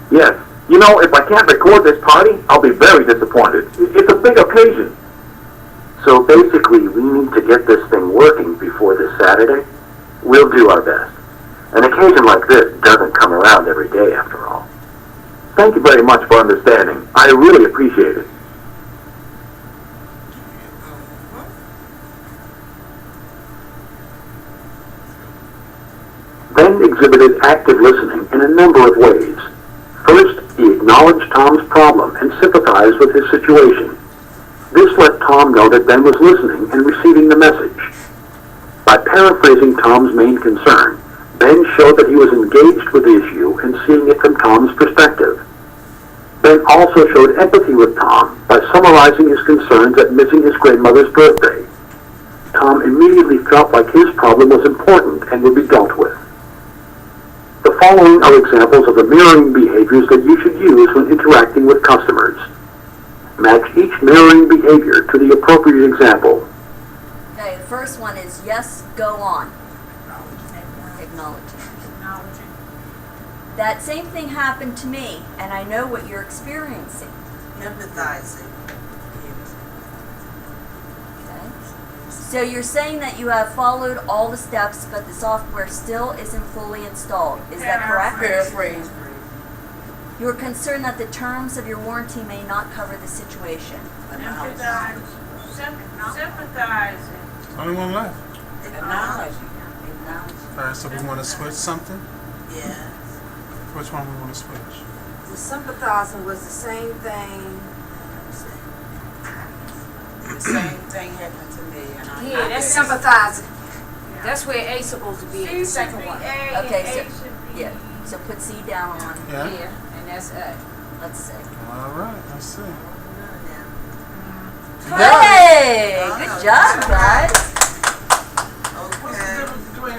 "Yes. You know, if I can't record this party, I'll be very disappointed. It's a big occasion." "So basically, we need to get this thing working before this Saturday? We'll do our best. An occasion like this doesn't come around every day, after all. Thank you very much for understanding. I really appreciate it." Ben exhibited active listening in a number of ways. First, he acknowledged Tom's problem and sympathized with his situation. This let Tom know that Ben was listening and receiving the message. By paraphrasing Tom's main concern, Ben showed that he was engaged with the issue and seeing it from Tom's perspective. Ben also showed empathy with Tom by summarizing his concerns at missing his grandmother's birthday. Tom immediately felt like his problem was important and would be dealt with. The following are examples of the mirroring behaviors that you should use when interacting with customers. Match each mirroring behavior to the appropriate example. Okay, the first one is yes, go on. Acknowledging. That same thing happened to me, and I know what you're experiencing. Empathizing. Okay. So you're saying that you have followed all the steps, but the software still isn't fully installed. Is that correct? Paraphrase. You're concerned that the terms of your warranty may not cover the situation. Sympathizing. Sympathizing. Only one left. Acknowledging. Alright, so we want to switch something? Yeah. Which one we want to switch? The sympathizing was the same thing. The same thing happened to me. And Yeah, that's sympathizing. That's where A is supposed to be, the second one. Okay, so yeah, so put C down on. Yeah. And that's A. Let's see. Alright, let's see. Hey, good job, guys. What's the difference between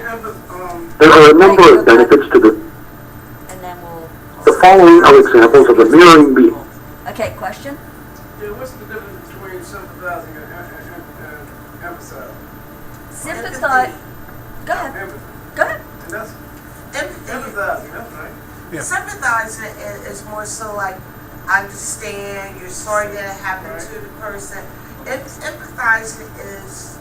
There are a number of benefits to the... And then we'll. The following are examples of the mirroring behavior. Okay, question? Yeah, what's the difference between sympathizing and emphasizing? Sympathize. Go ahead. Empathy. Go ahead. And that's empathizing, that's right. Yeah. Sympathizing is more so like, I understand, you're sorry that it happened to the person. Empathizing is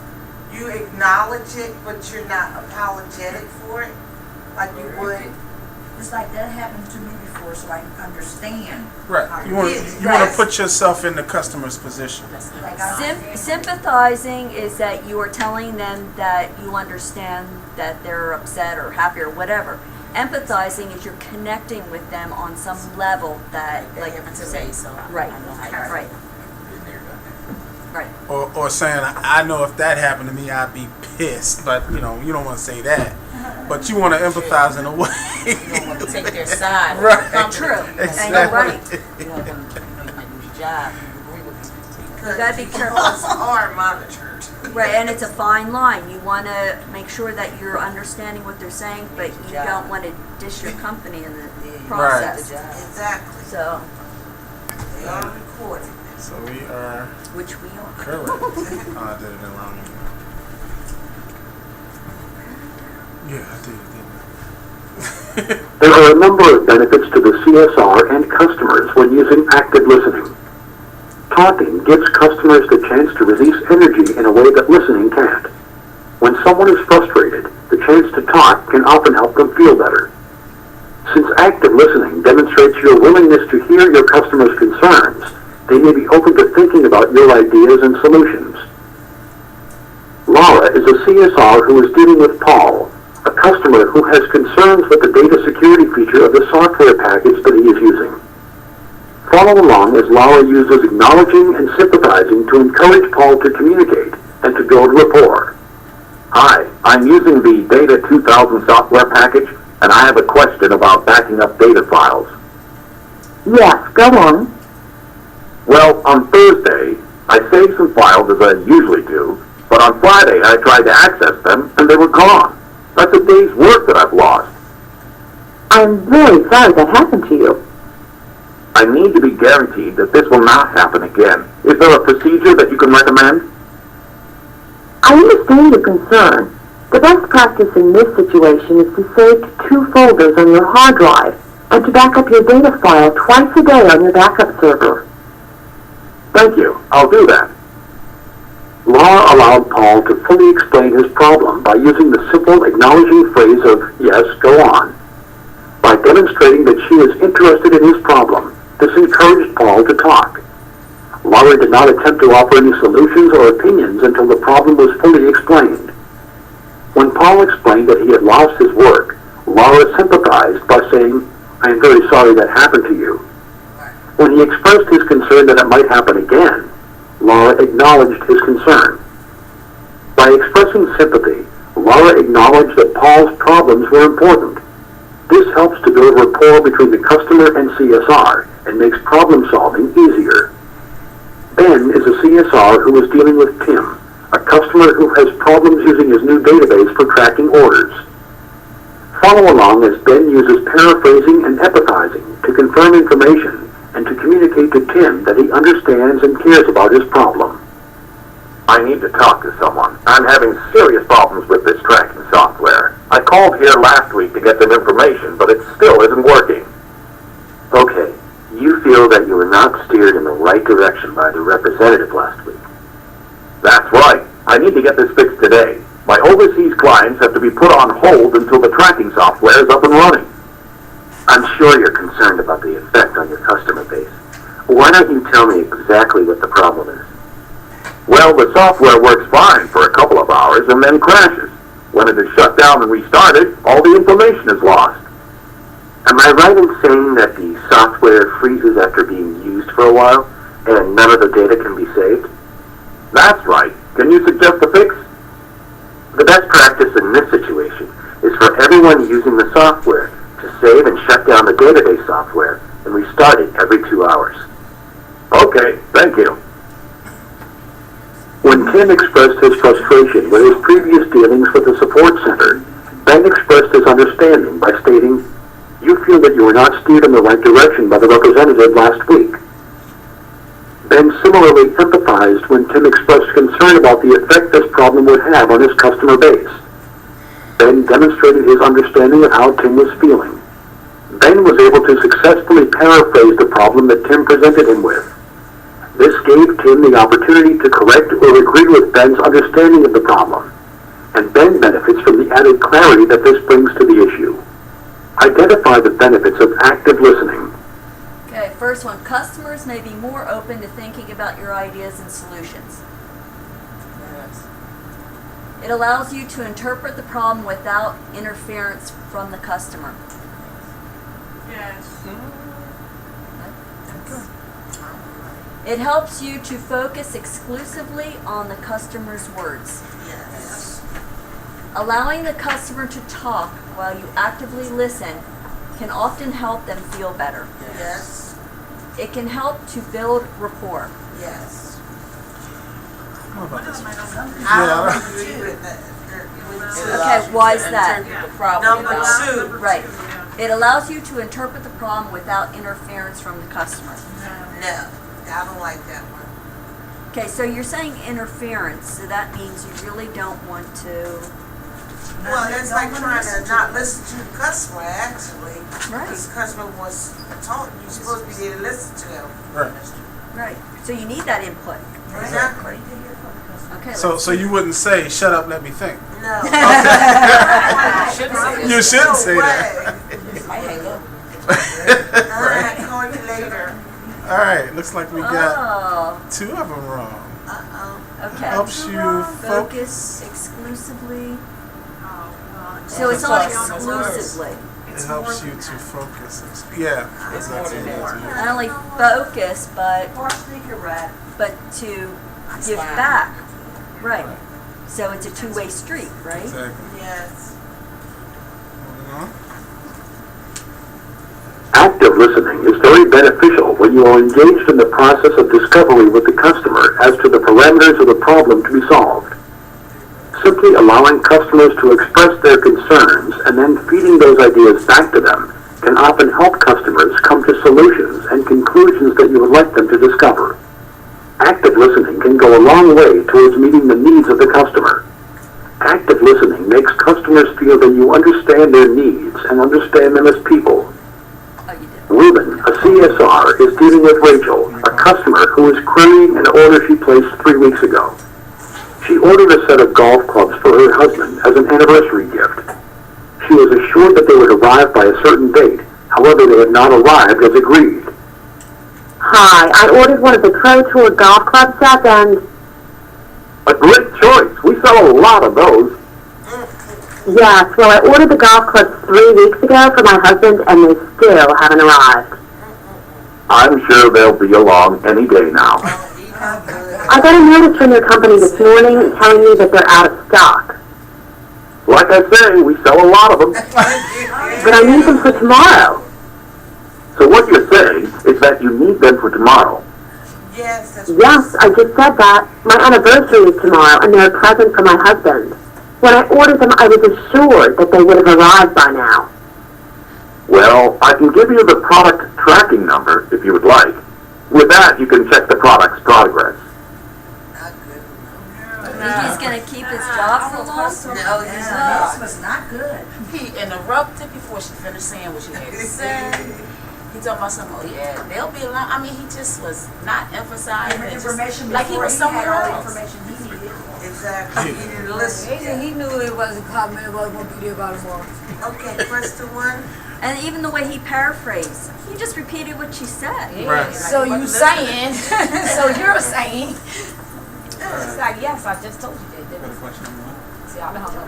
you acknowledge it, but you're not apologetic for it, like you would It's like that happened to me before, so I understand. Right. how You want it is. you want to put yourself in the customer's position. Like I Sympathizing is that you are telling them that you understand that they're upset or happy or whatever. Empathizing is you're connecting with them on some level that, like, say, right, right, right. Or saying, I know if that happened to me, I'd be pissed. But you know, you don't want to say that. But you want to empathize in a way. You don't want to take their side. Right. True. Exactly. And you're right. You don't want to, you might lose your job. You agree with me. You gotta be careful. Because are monitored. Right, and it's a fine line. You want to make sure that you're understanding what they're saying, but you don't want to dish your company in the process. Exactly. So, They are recording. So we are which we are. correct. Oh, I did it in wrong. Yeah, I did, didn't I? There are a number of benefits to the CSR and customers when using active listening. Talking gives customers the chance to release energy in a way that listening can't. When someone is frustrated, the chance to talk can often help them feel better. Since active listening demonstrates your willingness to hear your customers' concerns, they may be open to thinking about your ideas and solutions. Laura is a CSR who is dealing with Paul, a customer who has concerns with the data security feature of the software package that he is using. Follow along as Laura uses acknowledging and sympathizing to encourage Paul to communicate and to build rapport. Hi, I'm using the Data 2000 software package, and I have a question about backing up data files. Yes, go on. Well, on Thursday, I saved some files as I usually do, but on Friday I tried to access them and they were gone. That's a day's work that I've lost. I'm very sorry that happened to you. I need to be guaranteed that this will not happen again. Is there a procedure that you can recommend? I understand your concern. The best practice in this situation is to save 2 folders on your hard drive and to back up your data file twice a day on your backup server. Thank you. I'll do that. Laura allowed Paul to fully explain his problem by using the simple acknowledging phrase of, yes, go on. By demonstrating that she is interested in his problem, this encouraged Paul to talk. Laura did not attempt to offer any solutions or opinions until the problem was fully explained. When Paul explained that he had lost his work, Laura sympathized by saying, I am very sorry that happened to you. When he expressed his concern that it might happen again, Laura acknowledged his concern. By expressing sympathy, Laura acknowledged that Paul's problems were important. This helps to build rapport between the customer and CSR and makes problem solving easier. Ben is a CSR who is dealing with Tim, a customer who has problems using his new database for tracking orders. Follow along as Ben uses paraphrasing and empathizing to confirm information and to communicate to Tim that he understands and cares about his problem. I need to talk to someone. I'm having serious problems with this tracking software. I called here last week to get some information, but it still isn't working. Okay, you feel that you were not steered in the right direction by the representative last week. That's right. I need to get this fixed today. My overseas clients have to be put on hold until the tracking software is up and running. I'm sure you're concerned about the effect on your customer base. Why don't you tell me exactly what the problem is? Well, the software works fine for a couple of hours and then crashes. When it is shut down and restarted, all the information is lost. Am I right in saying that the software freezes after being used for a while and none of the data can be saved? That's right. Can you suggest a fix? The best practice in this situation is for everyone using the software to save and shut down the database software and restart it every 2 hours. Okay, thank you. When Tim expressed his frustration with his previous dealings with the support center, Ben expressed his understanding by stating, you feel that you were not steered in the right direction by the representative last week. Ben similarly empathized when Tim expressed concern about the effect this problem would have on his customer base. Ben demonstrated his understanding of how Tim was feeling. Ben was able to successfully paraphrase the problem that Tim presented him with. This gave Tim the opportunity to correct or agree with Ben's understanding of the problem, and Ben benefits from the added clarity that this brings to the issue. Identify the benefits of active listening. Okay, first one, customers may be more open to thinking about your ideas and solutions. Yes. It allows you to interpret the problem without interference from the customer. Yes. It helps you to focus exclusively on the customer's words. Yes. Allowing the customer to talk while you actively listen can often help them feel better. Yes. It can help to build rapport. Yes. How about this? I don't agree with that. Okay, why is that? Number 2. Right. It allows you to interpret the problem without interference from the customer. No, I don't like that one. Okay, so you're saying interference, so that means you really don't want to. Well, that's like trying to not listen to the customer, actually. Right. Because the customer was talking, you're supposed to be there to listen to them. Right. Right. So you need that input. Exactly. Okay. So you wouldn't say, "Shut up, let me think." No. You shouldn't say that. Alright, call you later. All right, looks like we got 2 of them wrong. Okay. Helps you focus exclusively. So it's not exclusively. It helps you to focus. Yeah, exactly. Not only focus, but to give back. Right. So it's a two-way street, right? Exactly. Yes. Moving on. Active listening is very beneficial when you are engaged in the process of discovery with the customer as to the parameters of the problem to be solved. Simply allowing customers to express their concerns and then feeding those ideas back to them can often help customers come to solutions and conclusions that you would like them to discover. Active listening can go a long way towards meeting the needs of the customer. Active listening makes customers feel that you understand their needs and understand them as people. Ruben, a CSR, is dealing with Rachel, a customer who is querying an order she placed 3 weeks ago. She ordered a set of golf clubs for her husband as an anniversary gift. She was assured that they would arrive by a certain date. However, they have not arrived as agreed. Hi, I ordered one of the Pro Tour golf club sets and... A great choice. We sell a lot of those. Yes, well, I ordered the golf clubs 3 weeks ago for my husband and they still haven't arrived. I'm sure they'll be along any day now. I got a notice from your company this morning telling me that they're out of stock. Like I say, we sell a lot of them. But I need them for tomorrow. So what you're saying is that you need them for tomorrow. Yes, that's Yes, I just said that. My anniversary is tomorrow and they're a present for my husband. When I ordered them, I was assured that they would have arrived by now. Well, I can give you the product tracking number if you would like. With that, you can check the product's progress. Think he's going to keep his job for long? No, he's not. This was not good. He interrupted before she finished saying what she had to say. He told my son, "Oh yeah, they'll be along." I mean, he just was not emphasizing it, Information like he was somewhere else. Information he needed. Exactly. He didn't listen. He knew it wasn't coming, it wasn't going to be there by tomorrow. Okay, question 1. And even the way he paraphrased, he just repeated what she said. Right. So you saying, so you're saying. It's like, yes, I just told you that. See, I know how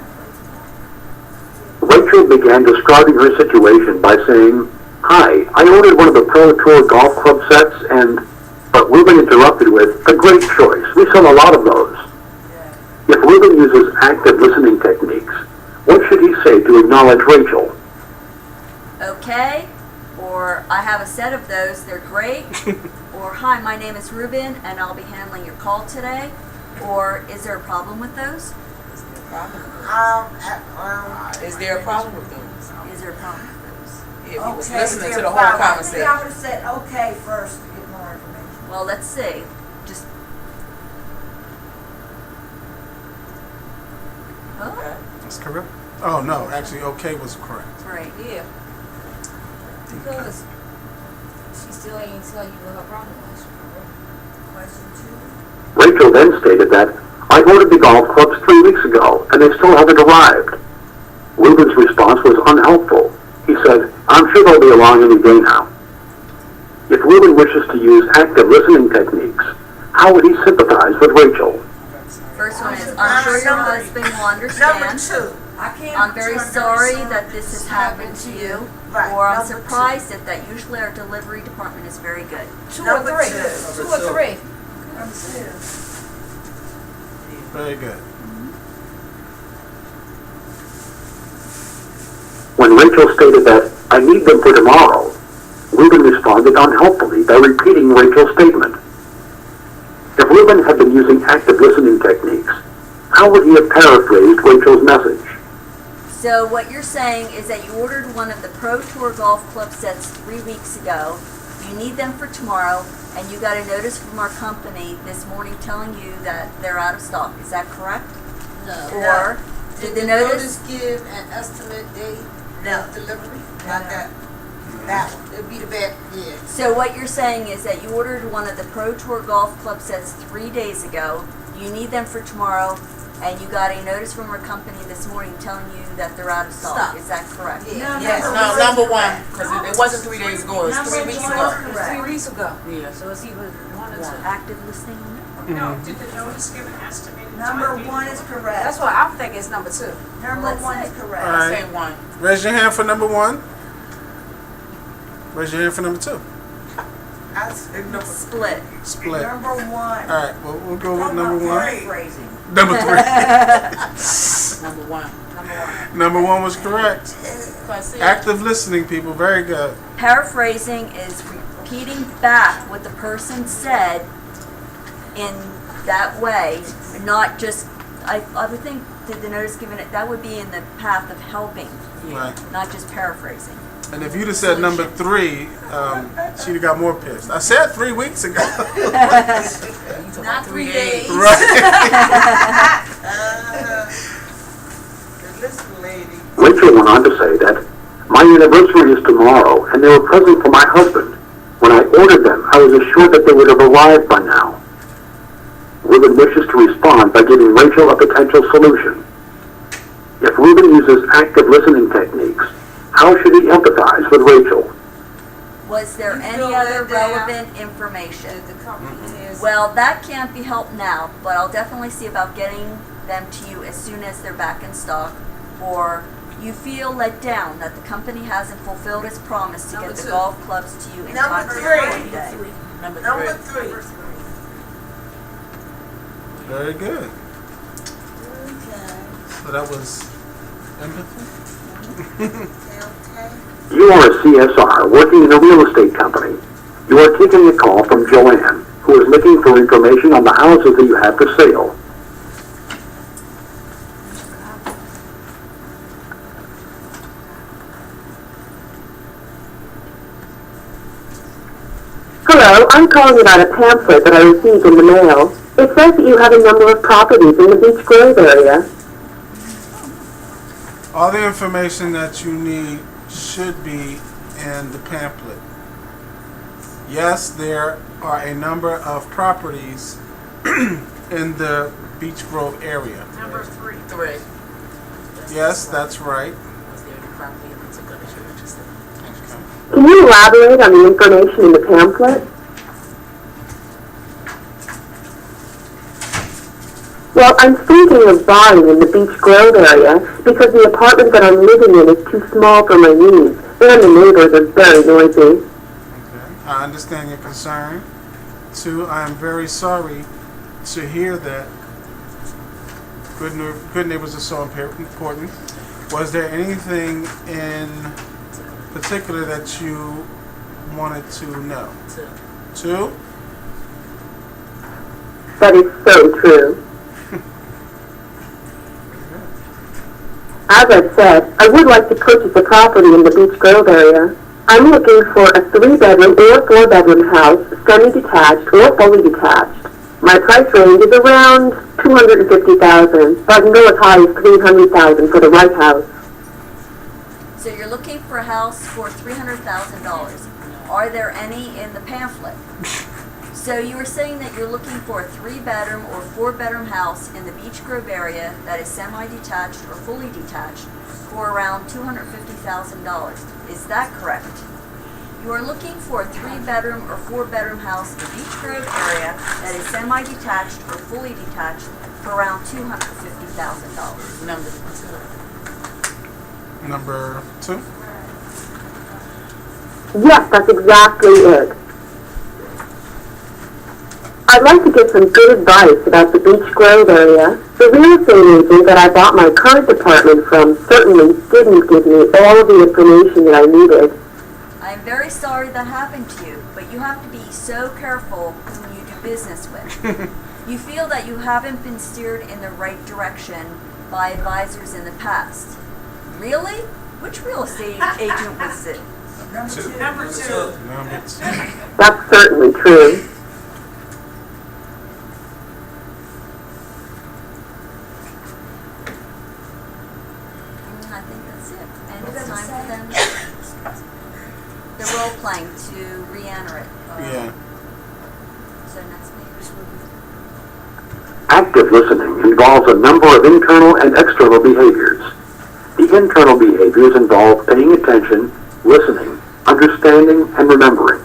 Rachel began describing her situation by saying, "Hi, I ordered one of the Pro Tour golf club sets and..." But Ruben interrupted with, "A great choice. We sell a lot of those." If Ruben uses active listening techniques, what should he say to acknowledge Rachel? Okay, or I have a set of those, they're great, or hi, my name is Ruben and I'll be handling your call today, or is there a problem with those? Is there a problem with those? Is there a problem with those? If he was Okay, listening is to there the a whole problem? conversation. I would have said okay first to get more information. Well, let's see. Just. Oh, That's correct. Oh no, actually, okay was correct. right. Yeah. Because she still ain't tell you what her problem was. Question 2. Rachel then stated that, "I ordered the golf clubs 3 weeks ago, and they still haven't arrived." Ruben's response was unhelpful. He said, I'm sure they'll be along any day now. If Ruben wishes to use active listening techniques, how would he sympathize with Rachel? First one is, I'm sure your husband will understand. Number two. I'm very sorry that this has happened to you. Right. Or I'm Number surprised at that. Usually our delivery department is very good. Two or Number three. two. Two or three. Very good. When Rachel stated that, I need them for tomorrow, Ruben responded unhelpfully by repeating Rachel's statement. If Ruben had been using active listening techniques, how would he have paraphrased Rachel's message? So what you're saying is that you ordered one of the Pro Tour golf club sets 3 weeks ago. You need them for tomorrow, and you got a notice from our company this morning telling you that they're out of stock. Is that correct? No. Or did the notice give an estimate date No. of delivery? Not that. That one. It'd be the back, yeah. So what you're saying is that you ordered one of the Pro Tour golf club sets 3 days ago. You need them for tomorrow, and you got a notice from our company this morning telling you that they're out of stock. Stock. Is that correct? Yeah. Yes. No, number one, because it wasn't 3 days ago, it was 3 weeks ago. Correct. 3 weeks ago. Yeah. So it's either one or two. Active listening on it? No, did the notice give an estimated Number time? one is correct. That's why I'm thinking it's number two. Number Let's one see. is correct. All right. Say one. Raise your hand for number one. Raise your hand for number two. I said number Split. Split. All Number one. right, well, we'll go with number one. three. Phrasing. Number three. Number one. Number one was correct. Active listening, people. Very good. Paraphrasing is repeating back what the person said in that way, not just, I would think that the notice given it, that would be in the path of helping, Right. not just paraphrasing. And if you'd have said number three, she'd have got more pissed. I said 3 weeks ago. Not 3 days. Right. Listen, lady. Rachel went on to say that, my anniversary is tomorrow, and they were present for my husband. When I ordered them, I was assured that they would have arrived by now. Ruben wishes to respond by giving Rachel a potential solution. If Ruben uses active listening techniques, how should he empathize with Rachel? Was there You any feel other let down? relevant information? The company is. Well, that can't be helped now, but I'll definitely see about getting them to you as soon as they're back in stock. Or you feel let down that the company hasn't fulfilled its promise to Number get the two. golf clubs to you in Number time for three. your birthday. Number Number three. three. Very good. Okay. So that was empathy. Okay. You are a CSR working in a real estate company. You are taking a call from Joanne, who is looking for information on the houses that you have for sale. Hello, I'm calling about a pamphlet that I received in the mail. It says that you have a number of properties in the Beach Grove area. All the information that you need should be in the pamphlet. Yes, there are a number of properties in the Beach Grove area. Number three. Three. Yes, that's right. Was there any property in particular that you're interested in? Can you elaborate on the information in the pamphlet? Well, I'm thinking of buying in the Beach Grove area because the apartment that I'm living in is too small for my needs, and the neighbors are very noisy. Okay. I understand your concern. Two, I am very sorry to hear that. Good neighbors are so important. Was there anything in particular that you wanted to know? Two? That is so true. As I said, I would like to purchase a property in the Beach Grove area. I'm looking for a 3-bedroom or 4-bedroom house, semi-detached or fully detached. My price range is around $250,000, but I can go as high as $300,000 for the right house. So you're looking for a house for $300,000. Are there any in the pamphlet? So you were saying that you're looking for a 3-bedroom or 4-bedroom house in the Beech Grove area that is semi-detached or fully detached for around $250,000. Is that correct? You are looking for a 3-bedroom or 4-bedroom house in the Beech Grove area that is semi-detached or fully detached for around $250,000. Number 2? Yes, that's exactly it. I'd like to get some good advice about the Beech Grove area. The real estate agent that I bought my current apartment from certainly didn't give me all of the information that I needed. I'm very sorry that happened to you, but you have to be so careful who you do business with. You feel that you haven't been steered in the right direction by advisors in the past. Really? Which real estate agent was it? Number two. Number 2. That's certainly true. I think that's it. And it's time for them. They're role playing to re-enter it. Yeah. So next page. Active listening involves a number of internal and external behaviors. The internal behaviors involve paying attention, listening, understanding, and remembering.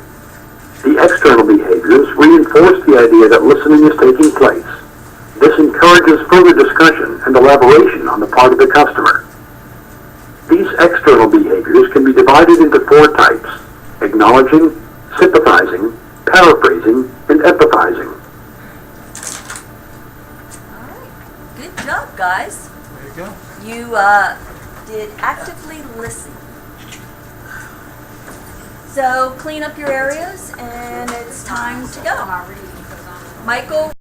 The external behaviors reinforce the idea that listening is taking place. This encourages further discussion and elaboration on the part of the customer. These external behaviors can be divided into 4 types: acknowledging, sympathizing, paraphrasing, and empathizing. All right. Good job, guys. There you go. You did actively listen. So clean up your areas, and it's time to go. Michael.